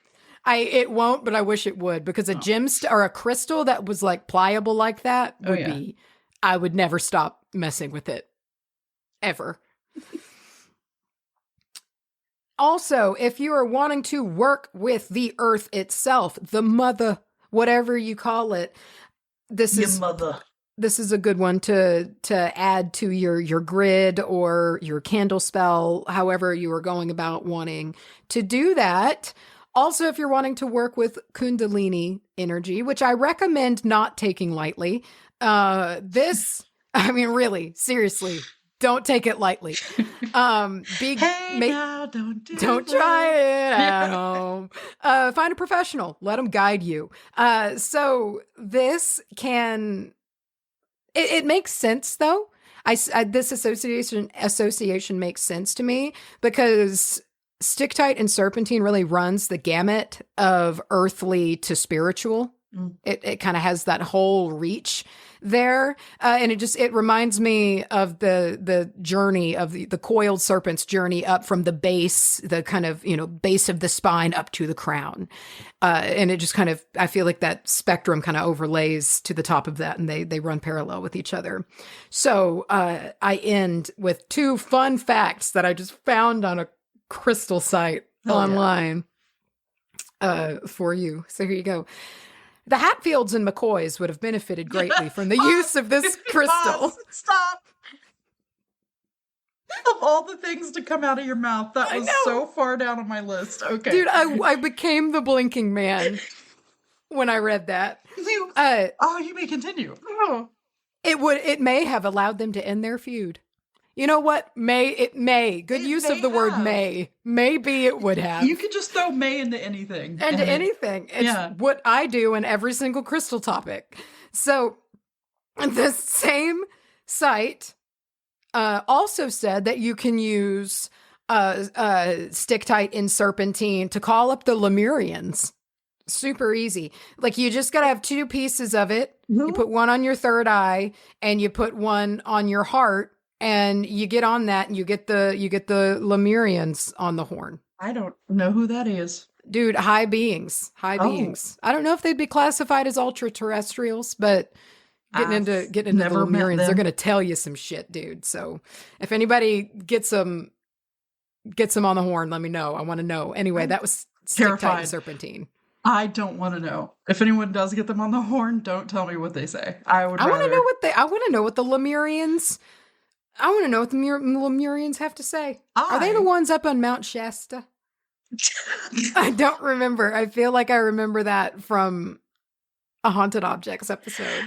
It won't, but I wish it would, because a gemstone or a crystal that was like pliable like that would be, I would never stop messing with it. ever. Also, if you are wanting to work with the earth itself, the mother, whatever you call it, this Your is mother. this is a good one to add to your grid or your candle spell, however you are going about wanting to do that. Also, if you're wanting to work with Kundalini energy, which I recommend not taking lightly, really, seriously, don't take it lightly. Now Don't try it at home. Find a professional. Let them guide you. So this can. It makes sense though. This association makes sense to me because Stichtite and Serpentine really runs the gamut of earthly to spiritual. It kind of has that whole reach there, and it reminds me of the journey of the coiled serpent's journey up from the base, the kind of base of the spine up to the crown, and it just kind of, I feel like that spectrum kind of overlays to the top of that, and they run parallel with each other. So I end with 2 fun facts that I just found on a crystal site online for you. So here you go. The Hatfields and McCoys would have benefited greatly from the use of this crystal. Stop. Of all the things to come out of your mouth, that was so far down on my list. Okay. Dude, I became the blinking man when I read that. You may continue. It may have allowed them to end their feud. You know what? Good use of the word may. Maybe it would have. You could just throw may into anything. Into anything. It's what I do in every single crystal topic. So the same site also said that you can use Stichtite in Serpentine to call up the Lemurians. Super easy. Like, you just got to have 2 pieces of it. You put one on your third eye and you put one on your heart. And you get on that, and you get the Lemurians on the horn. I don't know who that is, dude. High beings. Beings. I don't know if they'd be classified as ultra terrestrials, but getting into the Lemurians, they're gonna tell you some shit, dude. So if anybody gets them on the horn, let me know. I want to know. Anyway, that was Stichtite and Serpentine. I don't want to know. If anyone does get them on the horn, don't tell me what they say. I want to know what the Lemurians. I want to know what the Lemurians have to say. Are they the ones up on Mount Shasta? I don't remember. I feel like I remember that from a Haunted Objects episode.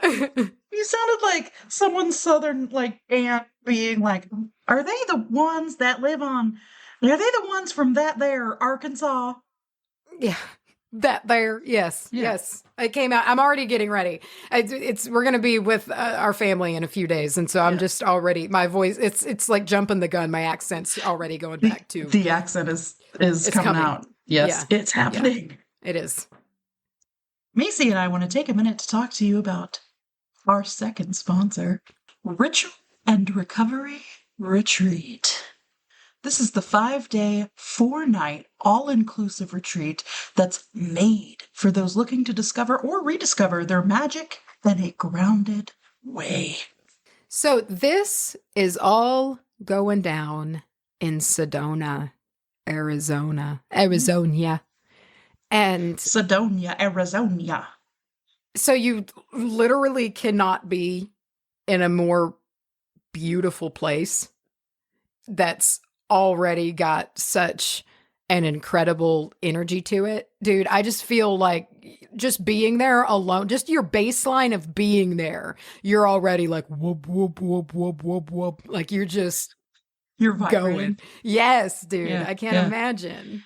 You sounded like someone southern, like, aunt being like, are they the ones that live on, are they the ones from that there, Arkansas? Yeah. That there, yes. It came out. I'm already getting ready. We're gonna be with our family in a few days, and so I'm just already, my voice. It's like jumping the gun. My accent's already going back to the accent is coming out. Yes, it's happening. Yeah, it is. Macy and I want to take a minute to talk to you about our second sponsor, Ritual and Recovery Retreat. This is the 5-day, 4-night, all-inclusive retreat that's made for those looking to discover or rediscover their magic in a grounded way. So this is all going down in Sedona, Arizona. And Sedona, Arizona. So you literally cannot be in a more beautiful place that's already got such an incredible energy to it. Dude, I just feel like just being there alone, just your baseline of being there, you're already like whoop, whoop, whoop, whoop, whoop, whoop. Like you're vibrating. Going. Yes, dude. I can't imagine.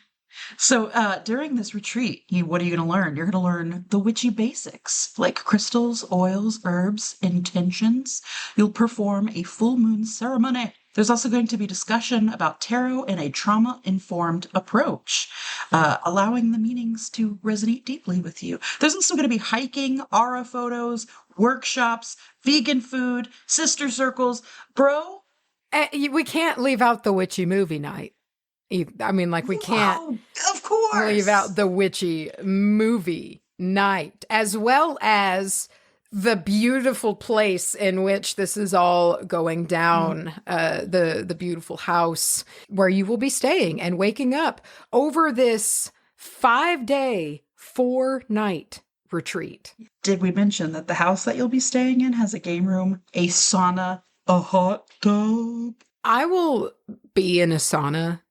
So during this retreat, what are you going to learn? You're going to learn the witchy basics, like crystals, oils, herbs, intentions. You'll perform a full moon ceremony. There's also going to be discussion about tarot and a trauma-informed approach, allowing the meanings to resonate deeply with you. There's also going to be hiking, aura photos, workshops, vegan food, sister circles. Bro? We can't leave out the witchy movie night. I mean, like, we can't of course leave out the witchy movie night, as well as the beautiful place in which this is all going down, the beautiful house where you will be staying and waking up over this 5-day, 4-night retreat. Did we mention that the house that you'll be staying in has a game room, a sauna, a hot tub? I will be in a sauna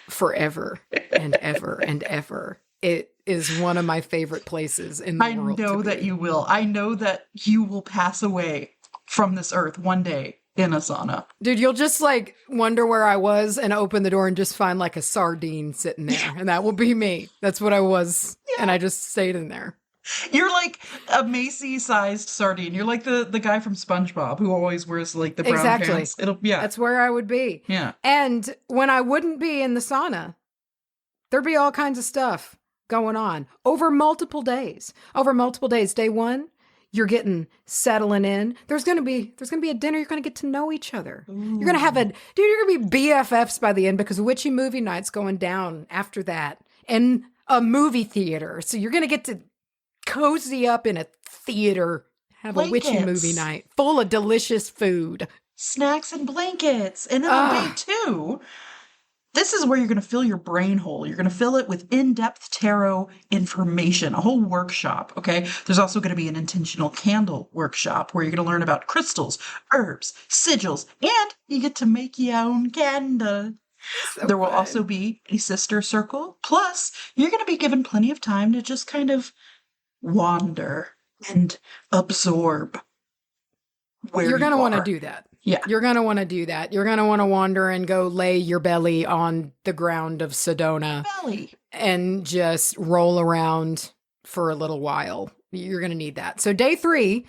forever and ever and ever. It is one of my favorite places in the world. I know that you will. I know that you will pass away from this earth one day in a sauna. Dude, you'll just like wonder where I was and open the door and just find like a sardine sitting there. And that will be me. That's what I was. Yeah. And I just stayed in there. You're like a Macy-sized sardine. You're like the guy from SpongeBob who always wears like the brown pants. That's where I would be. Yeah. And when I wouldn't be in the sauna, there'd be all kinds of stuff going on over multiple days. Day one, you're getting settling in. There's gonna be a dinner. You're gonna get to know each other. Ooh. You're gonna be BFFs by the end because Witchy Movie Night's going down after that in a movie theater. So you're gonna get to cozy up in a theater, have a witchy movie night full of delicious food, snacks and blankets. And then on day 2, this is where you're going to fill your brain hole. You're going to fill it with in-depth tarot information, a whole workshop, okay? There's also going to be an intentional candle workshop where you're going to learn about crystals, herbs, sigils, and you get to make your own candle. There will also be a sister circle. Plus, you're going to be given plenty of time to just kind of wander and absorb where you're going to want to do that. Yeah. You're going to want to do that. You're going to want to wander and go lay your belly on the ground of Sedona. And just roll around for a little while. You're going to need that. So day 3,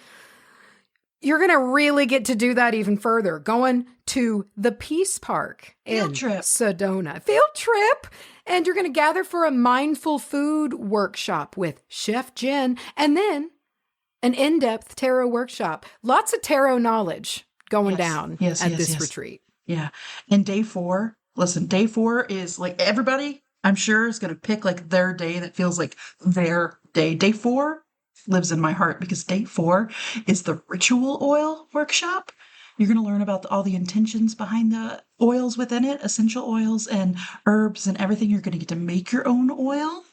you're going to really get to do that even further. Going to the Peace Park in Sedona. Field trip. And you're going to gather for a mindful food workshop with Chef Jen. And then an in-depth tarot workshop. Lots of tarot knowledge going down at this retreat. Yeah. And day 4, day 4 is like everybody, I'm sure, is going to pick like their day that feels like their day. Day 4 lives in my heart because day 4 is the ritual oil workshop. You're going to learn about all the intentions behind the oils within it, essential oils and herbs and everything. You're going to get to make your own oil.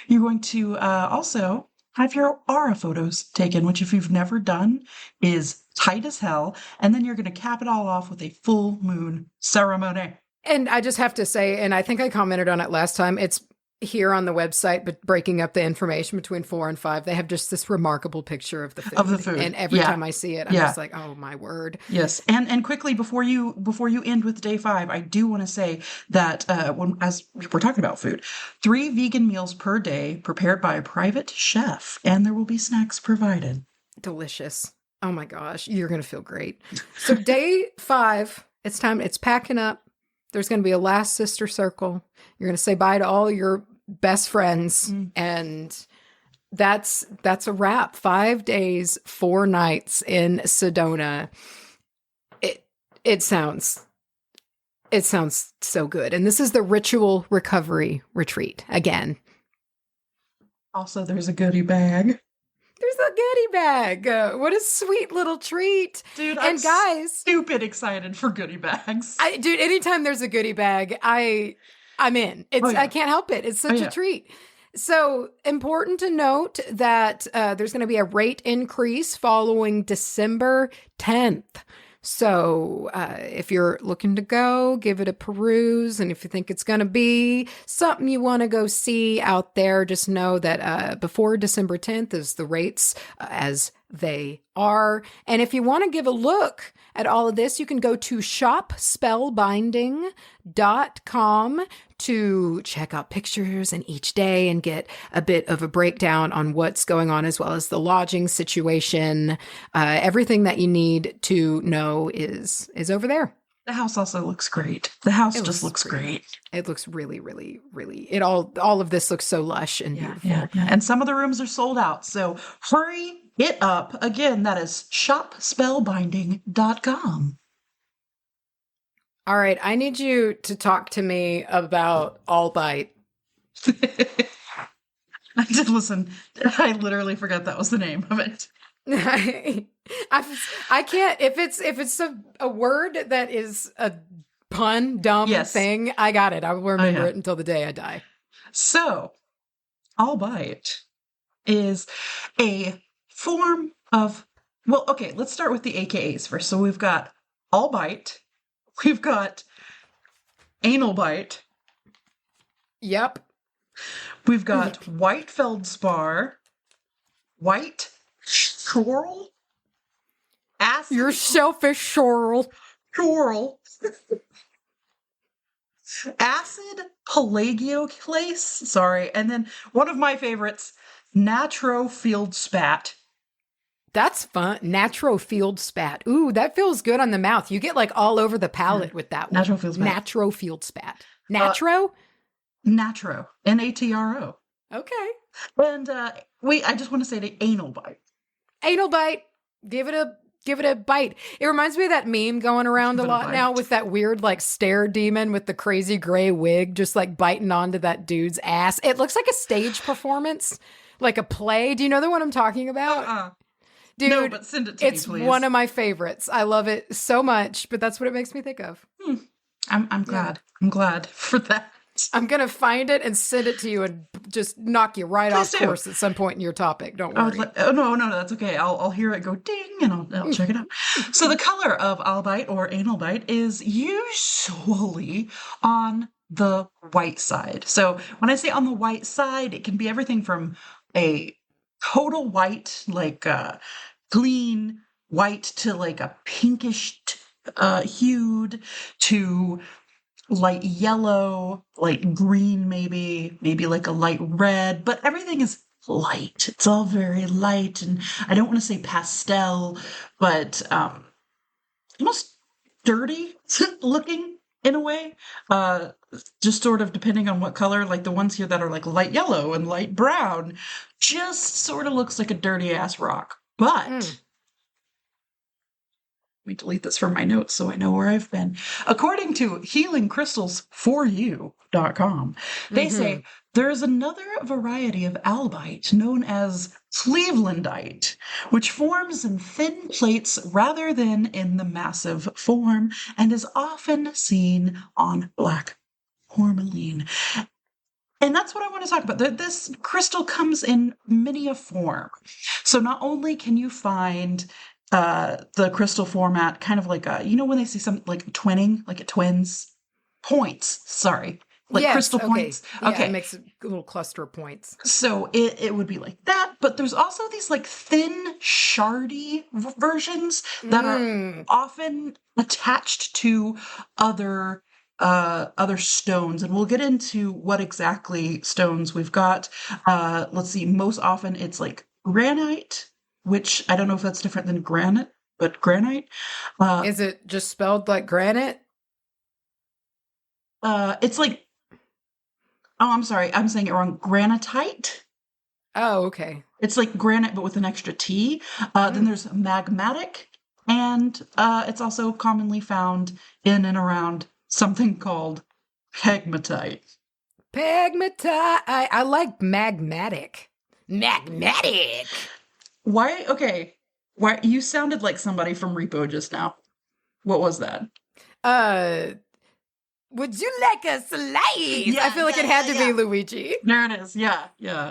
You're going to also have your aura photos taken, which if you've never done is tight as hell. And then you're going to cap it all off with a full moon ceremony. And I just have to say, and I think I commented on it last time, it's here on the website, but breaking up the information between 4 and 5, they have just this remarkable picture of the food. And every time I see it, I'm just like, oh my word. Yes. And quickly before you end with day 5, I do want to say that as we're talking about food, 3 vegan meals per day prepared by a private chef, and there will be snacks provided. Delicious. Oh my gosh, you're going to feel great. So day 5, it's packing up. There's going to be a last sister circle. You're going to say bye to all your best friends. And that's a wrap. 5 days, 4 nights in Sedona. It sounds so good. And this is the ritual recovery retreat again. Also, there's a goodie bag. There's a goodie bag. What a sweet little treat. Dude, and guys, stupid excited for goodie bags. Dude, anytime there's a goodie bag, I'm in. I can't help it. It's such a treat. So important to note that there's going to be a rate increase following December 10th. So if you're looking to go, give it a peruse. And if you think it's going to be something you want to go see out there, just know that before December 10th is the rates as they are. And if you want to give a look at all of this, you can go to shopspellbinding.com to check out pictures in each day and get a bit of a breakdown on what's going on, as well as the lodging situation. Everything that you need to know is over there. The house also looks great. The house just looks great. It looks really, really, really, all of this looks so lush and beautiful. Yeah. And some of the rooms are sold out. So hurry it up. Again, that is shopspellbinding.com. All right. I need you to talk to me about Albite. I did listen. I literally forgot that was the name of it. I can't if it's a word that is a pun dumb thing. I got it. I will remember it until the day I die. So, albite is a form of, well, okay, let's start with the AKAs first. So we've got albite, we've got anal bite. Yep. We've got white feldspar, white schorl, acid. You're selfish, Schorl. Schorl. Acid pelagioclase. Sorry. And then one of my favorites, natro field spat. That's fun. Natro field spat. Ooh, that feels good on the mouth. You get like all over the palate with that one. Natro field spat. Natro field spat. Natro? Natro. Natro. Okay. And I just want to say the anal bite. Anal bite. Give it a bite. It reminds me of that meme going around a lot now with that weird like stare demon with the crazy gray wig just like biting onto that dude's ass. It looks like a stage performance, like a play. Do you know the one I'm talking about? Dude, no, but send it to me, please. It's one of my favorites. I love it so much, but that's what it makes me think of. I'm glad. Yeah. I'm glad for that. I'm going to find it and send it to you and just knock you right off course at some point in your topic. Don't worry. No, that's okay. I'll hear it go ding and I'll check it out. So the color of albite or anal bite is usually on the white side. So when I say on the white side, it can be everything from a total white, like clean white, to like a pinkish hued, to light yellow, light green, maybe like a light red, but everything is light. It's all very light, and I don't want to say pastel, but almost dirty looking in a way. Just sort of depending on what color, like the ones here that are like light yellow and light brown, just sort of looks like a dirty ass rock. But let me delete this from my notes so I know where I've been. According to healingcrystals4u.com, they say there's another variety of albite known as Clevelandite, which forms in thin plates rather than in the massive form and is often seen on black tourmaline. And that's what I want to talk about. This crystal comes in many a form. So not only can you find the crystal format kind of like when they see something like twinning, like it twins points, like crystal points. Yeah, it makes a little cluster of points. So it would be like that, but there's also these like thin shardy versions that are often attached to other stones, and we'll get into what exactly stones we've got. Let's see, most often it's like granite, which I don't know if that's different than granite, but granite. Is it just spelled like granite? It's like, I'm sorry, I'm saying it wrong. Granitite. Oh, okay. It's like granite, but with an extra T. Then there's magmatic, and it's also commonly found in and around something called pegmatite. Pegmatite. I like magmatic. Magmatic. Why? Okay. Why? You sounded like somebody from Repo just now. What was that? Would you like a slice? Yeah, I feel like it had to be Luigi. There it is. Yeah.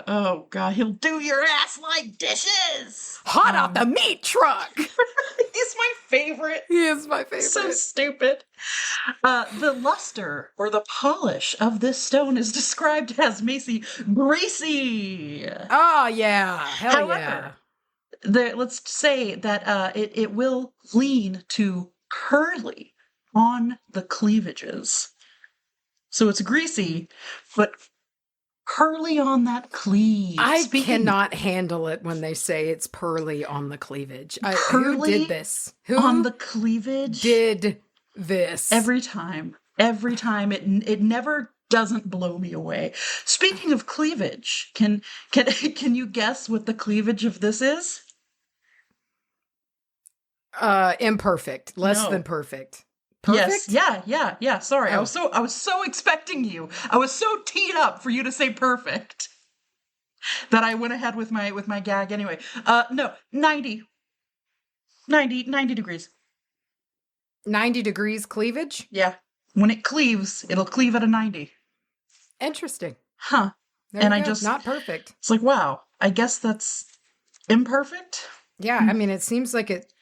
Oh, God. He'll do your ass like dishes. Hot off the meat truck. He's my favorite. He is my favorite. So stupid. The luster or the polish of this stone is described as, Macy, greasy. Oh, yeah. However, let's say that it will lean to curly on the cleavages. So it's greasy, but curly on that cleave. I cannot handle it when they say it's pearly on the cleavage. Who did this? Who on the cleavage did this? Every time. It never doesn't blow me away. Speaking of cleavage, can you guess what the cleavage of this is? Imperfect. Less than perfect. Perfect? Yes. Yeah. Sorry. Oh. I was so expecting you. I was so teed up for you to say perfect. that I went ahead with my gag anyway. No, 90 degrees. 90 degrees cleavage? Yeah. When it cleaves, it'll cleave at a 90. Interesting. Huh. There And you I go. just, Not perfect. it's like, wow, I guess that's imperfect. Yeah, I mean, it seems like it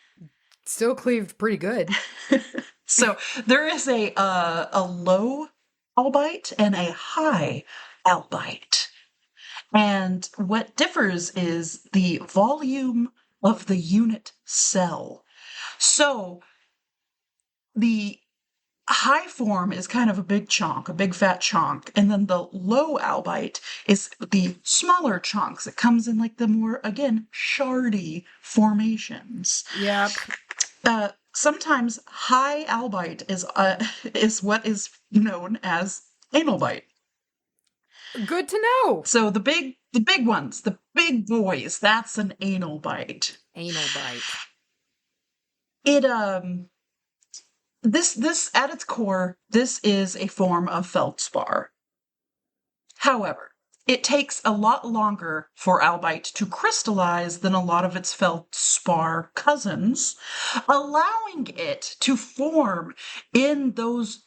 still cleaved pretty good. So there is a low albite and a high albite. And what differs is the volume of the unit cell. So the high form is kind of a big chunk, a big fat chunk, and then the low albite is the smaller chunks. It comes in like the more, again, shardy formations. Yep. Sometimes high albite is what is known as anal bite. Good to know. So the big ones, the big boys, that's an anal bite. Anal bite. It this at its core, this is a form of feldspar. However, it takes a lot longer for albite to crystallize than a lot of its feldspar cousins, allowing it to form in those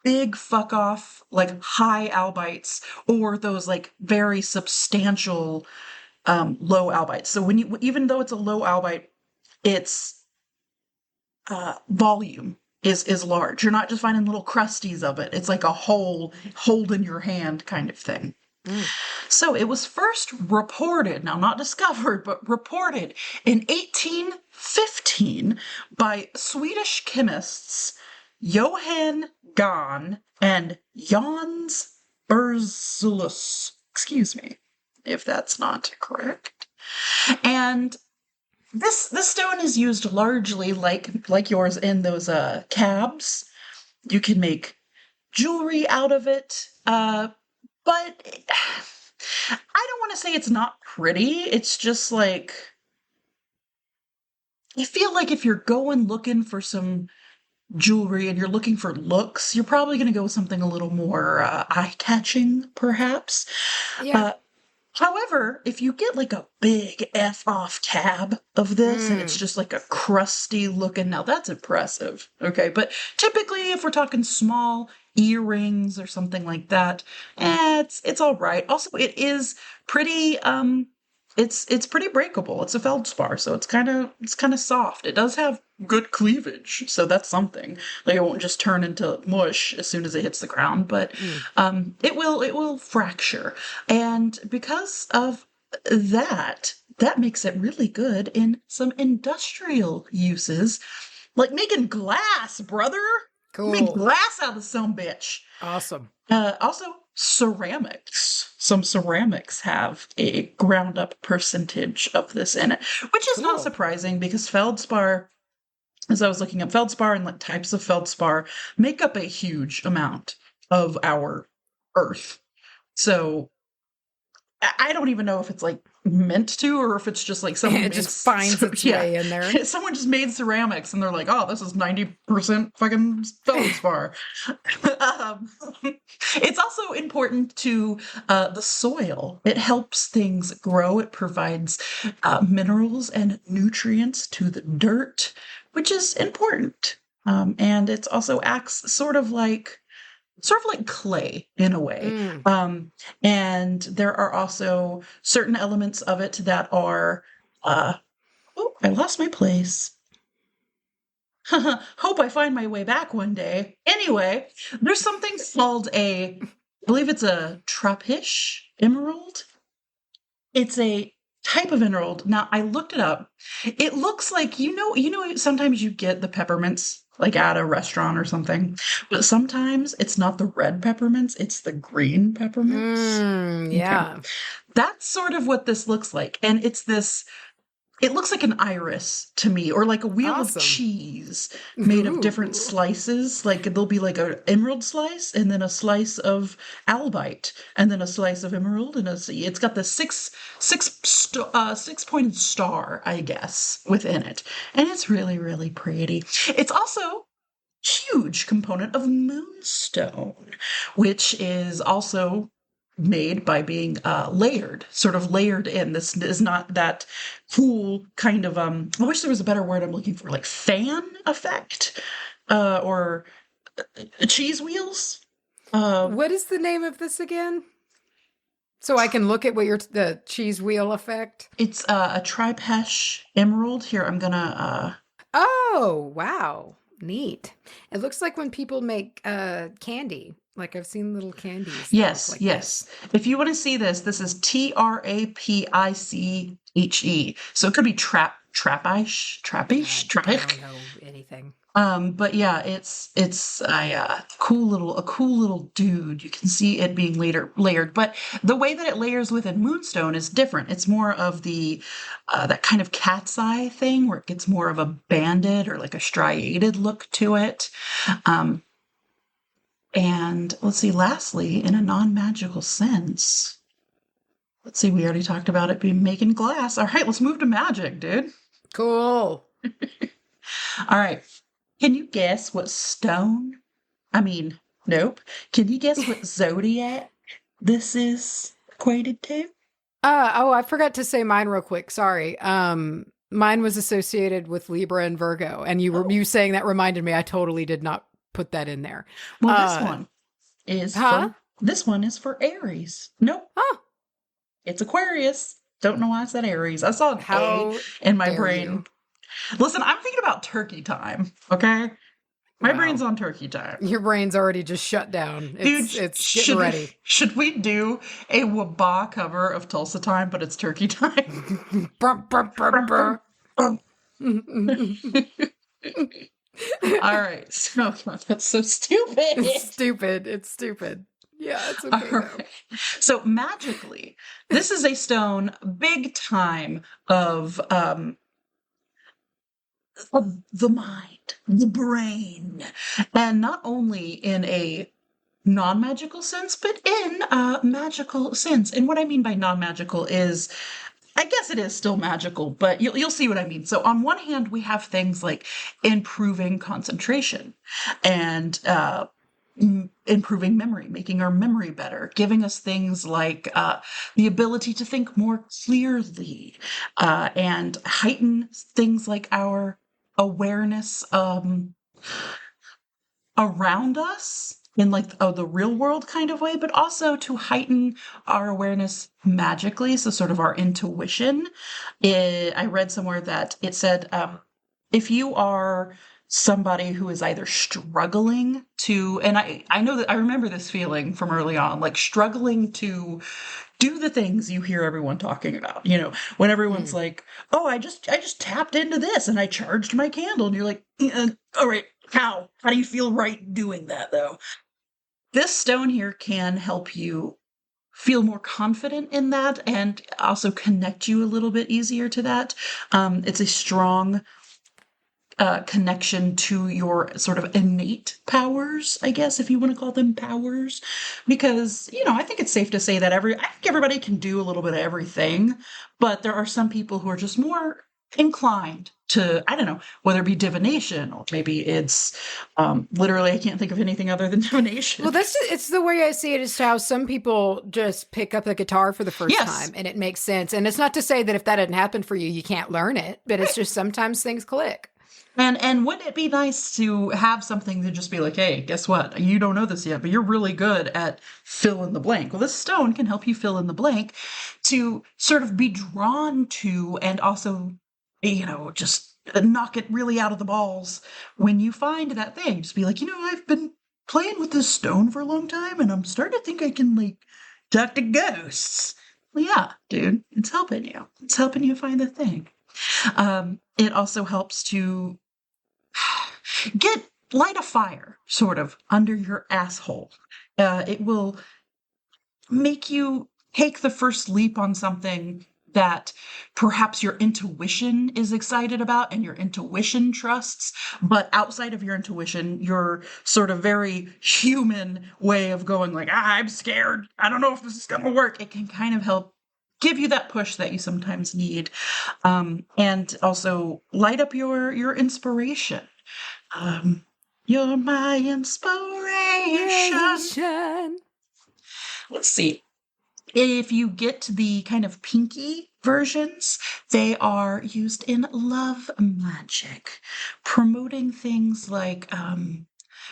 big fuck off, like high albites, or those like very substantial low albites. So when you, even though it's a low albite, its volume is large. You're not just finding little crusties of it. It's like a whole hold in your hand kind of thing. So it was first reported, now not discovered, but reported in 1815 by Swedish chemists Johann Gahn and Jans Berzelius. Excuse me if that's not correct. And this stone is used largely like yours in those cabs. You can make jewelry out of it, but I don't want to say it's not pretty. It's just like, I feel like if you're going looking for some jewelry and you're looking for looks, you're probably going to go with something a little more eye-catching, perhaps. Yeah. However, if you get like a big F-off tab of this and it's just like a crusty looking, now that's impressive, okay? But typically, if we're talking small earrings or something like that, it's all right. Also, it is pretty it's pretty breakable. It's a feldspar, so it's kind of soft. It does have good cleavage, so that's something. Like it won't just turn into mush as soon as it hits the ground, but it will fracture. And because of that makes it really good in some industrial uses, like making glass, brother. Cool. Make glass out of some bitch. Awesome. Also, ceramics. Some ceramics have a ground up percentage of this in it, which is not surprising because feldspar, as I was looking up, feldspar and like types of feldspar make up a huge amount of our earth. So I don't even know if it's like meant to or if it's just like someone it just finds its way in there. Someone just made ceramics and they're like, oh, this is 90% fucking feldspar. It's also important to the soil. It helps things grow. It provides minerals and nutrients to the dirt, which is important. And it also acts sort of like clay in a way. And there are also certain elements of it that are, oh, I lost my place. Hope I find my way back one day. Anyway, there's something called I believe it's a trappish emerald. It's a type of emerald. Now, I looked it up. It looks like, you know, sometimes you get the peppermints like at a restaurant or something, but sometimes it's not the red peppermints, it's the green peppermints. Yeah. Okay. That's sort of what this looks like. And it looks like an iris to me, or like a wheel of cheese made of different slices. Like there'll be like an emerald slice, and then a slice of albite, and then a slice of emerald, and it's got the six pointed star, I guess, within it, and it's really, really pretty. It's also huge component of moonstone, which is also made by being layered, sort of layered in. This is not that cool kind of I wish there was a better word I'm looking for, like fan effect, or cheese wheels. What is the name of this again? So I can look at what the cheese wheel effect. It's a Tripesh emerald. Here, I'm gonna. Oh, wow. Neat. It looks like when people make candy. Like I've seen little candies. Yes, like yes. If you want to see this, this is Trapiche. So it could be trapish, I don't know anything. But yeah, it's a cool little dude. You can see it being layered, but the way that it layers within Moonstone is different. It's more of the that kind of cat's eye thing where it gets more of a banded or like a striated look to it. And let's see, lastly, in a non-magical sense, let's see, we already talked about it being making glass. All right, let's move to magic, dude. Cool. All right. Can you guess what stone? I mean, nope. Can you guess what zodiac this is equated to? I forgot to say mine real quick. Sorry. Mine was associated with Libra and Virgo, and you saying that reminded me. I totally did not put that in there. Well, this one is for Aries. Nope. Huh. It's Aquarius. Don't know why I said Aries. I saw an A in my brain. You. Listen, I'm thinking about turkey time, okay? My brain's on turkey time. Your brain's already just shut down. It's getting ready. Should we do a wabah cover of Tulsa Time, but it's turkey time? All right. So that's so stupid. It's stupid. Yeah, it's okay. Right. So magically, this is a stone big time of the mind, the brain, and not only in a non-magical sense, but in a magical sense. And what I mean by non-magical is, I guess it is still magical, but you'll see what I mean. So on one hand, we have things like improving concentration and improving memory, making our memory better, giving us things like the ability to think more clearly, and heighten things like our awareness around us in like the real world kind of way, but also to heighten our awareness magically. So sort of our intuition. I read somewhere that it said, if you are somebody who is either struggling to, and I know that I remember this feeling from early on, like struggling to do the things you hear everyone talking about, you know, when everyone's like, oh, I just tapped into this and I charged my candle. And you're like, all right, how do you feel right doing that though? This stone here can help you feel more confident in that and also connect you a little bit easier to that. It's a strong connection to your sort of innate powers, I guess, if you want to call them powers, because, you know, I think it's safe to say that I think everybody can do a little bit of everything, but there are some people who are just more inclined to, I don't know, whether it be divination or maybe it's literally, I can't think of anything other than divination. Well, it's the way I see it is how some people just pick up the guitar for the first time and it makes sense. And it's not to say that if that hadn't happened for you, you can't learn it, but it's just sometimes things click. And wouldn't it be nice to have something to just be like, hey, guess what? You don't know this yet, but you're really good at fill in the blank. Well, this stone can help you fill in the blank to sort of be drawn to and also, you know, just knock it really out of the balls when you find that thing. Just be like, you know, I've been playing with this stone for a long time and I'm starting to think I can like talk to ghosts. Well, yeah, dude, it's helping you. It's helping you find the thing. It also helps to light a fire sort of under your asshole. It will make you take the first leap on something that perhaps your intuition is excited about and your intuition trusts, but outside of your intuition, your sort of very human way of going like, I'm scared. I don't know if this is going to work. It can kind of help give you that push that you sometimes need, and also light up your inspiration. You're my inspiration. Let's see. If you get the kind of pinky versions, they are used in love magic, promoting things like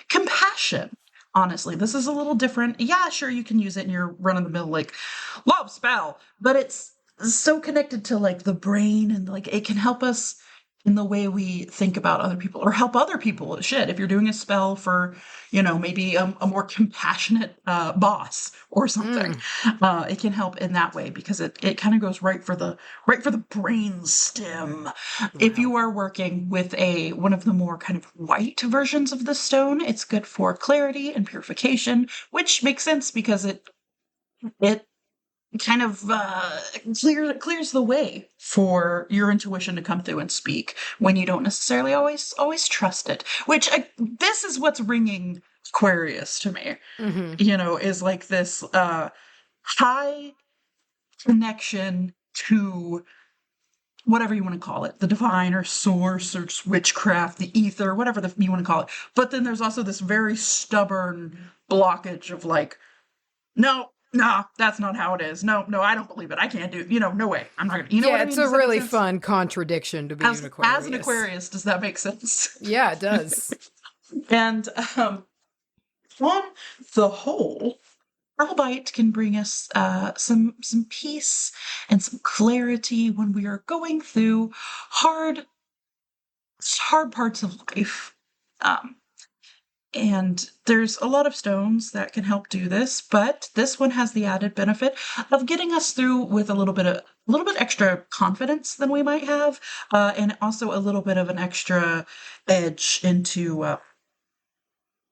compassion. Honestly, this is a little different. Yeah, sure, you can use it in your run-of-the-mill like love spell, but it's so connected to like the brain, and like it can help us in the way we think about other people or help other people. Shit, if you're doing a spell for, maybe a more compassionate boss or something, it can help in that way because it kind of goes right for the brain stem. If you are working with one of the more kind of white versions of the stone, it's good for clarity and purification, which makes sense because it kind of clears the way for your intuition to come through and speak when you don't necessarily always trust it. Which this is what's ringing Aquarius to me. Is like this high connection to whatever you want to call it, the divine or source or witchcraft, the ether, whatever you want to call it. But then there's also this very stubborn blockage of like, no, that's not how it is. No, I don't believe it. I can't do, no way. I'm not going to, what I mean? It's a really fun contradiction to be an Aquarius. As an Aquarius, does that make sense? Yeah, it does. And on the whole, Albite can bring us some peace and some clarity when we are going through hard parts of life. And there's a lot of stones that can help do this, but this one has the added benefit of getting us through with a little bit extra confidence than we might have, and also a little bit of an extra edge into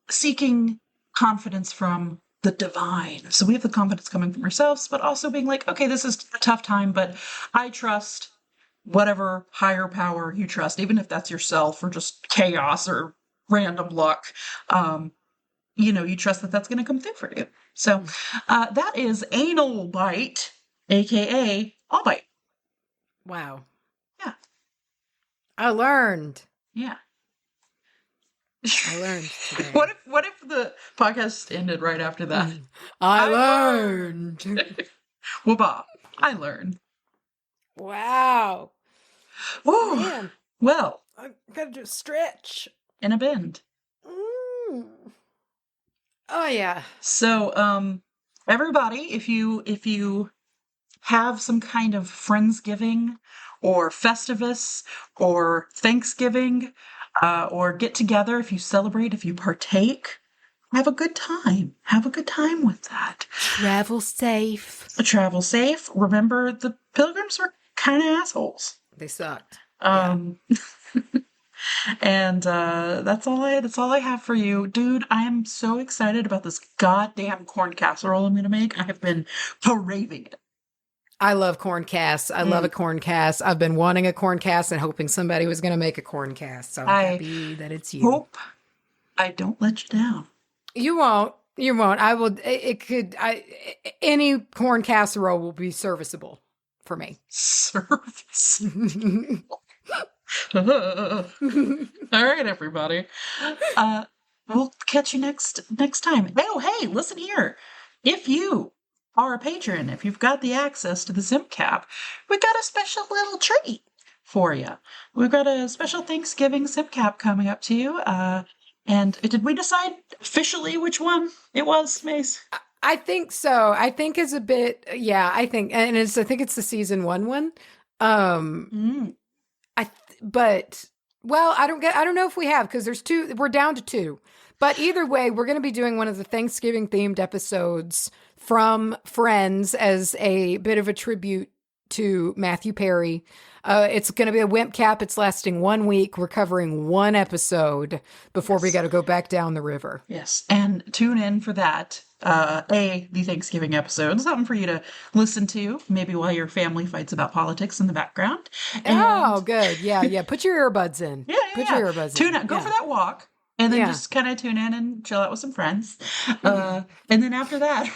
seeking confidence from the divine. So we have the confidence coming from ourselves, but also being like, okay, this is a tough time, but I trust whatever higher power you trust, even if that's yourself or just chaos or random luck, you trust that that's going to come through for you. So that is anal bite, aka Albite. Wow. Yeah. I learned. Yeah. I learned today. What if the podcast ended right after that? I learned. Whoop-ah. I learned. Wow. Woo. Man. Well. I gotta just stretch. In a bend. Oh yeah. So everybody, if you have some kind of Friendsgiving or Festivus or Thanksgiving or get together, if you celebrate, if you partake, have a good time. Have a good time with that. Travel safe. Travel safe. Remember, the pilgrims were kind of assholes. They sucked. And that's all I have for you. Dude, I am so excited about this goddamn corn casserole I'm going to make. I have been craving it. I love corn casts. I love a corn cast. I've been wanting a corn cast and hoping somebody was going to make a corn cast. So I'm happy that it's you. Hope I don't let you down. You won't. You won't. I will. Any corn casserole will be serviceable for me. Serviceable. All right, everybody. We'll catch you next time. Oh, hey, listen here. If you are a patron, if you've got the access to the Zim Cap, we got a special little treat for you. We've got a special Thanksgiving Zim Cap coming up to you. And did we decide officially which one it was, Mace? I think so. I think it's a bit. Yeah, I think, and I think it's the season one. But I don't know if we have, because there's two. We're down to two. But either way, we're going to be doing one of the Thanksgiving themed episodes from Friends as a bit of a tribute to Matthew Perry. It's going to be a Wimp Cap. It's lasting 1 week. We're covering one episode before we got to go back down the river. Yes. And tune in for that. The Thanksgiving episode, something for you to listen to, maybe while your family fights about politics in the background. Oh, good. Yeah. Put your earbuds in. Put your earbuds in. Tune out. Go for that walk. And then just kind of tune in and chill out with some friends. And then after that,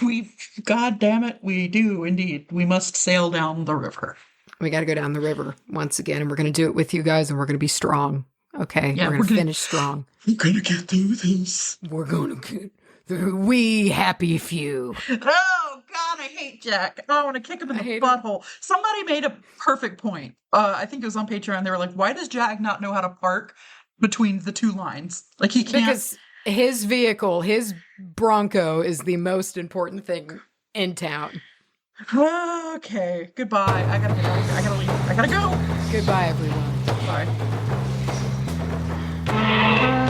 God damn it, we do indeed. We must sail down the river. We got to go down the river once again, and we're going to do it with you guys, and we're going to be strong. Okay? Yeah, we're going to finish strong. We're going to get through this. We're going to get we happy few. Oh, God, I hate Jack. Oh, I want to kick him in the hate butthole. Somebody made a perfect point. I think it was on Patreon. They were like, why does Jack not know how to park between the two lines? Like, he can't. Because his vehicle, his Bronco, is the most important thing in town. Okay, goodbye. I gotta get out of here. I gotta leave. I gotta go. Goodbye, everyone. Bye.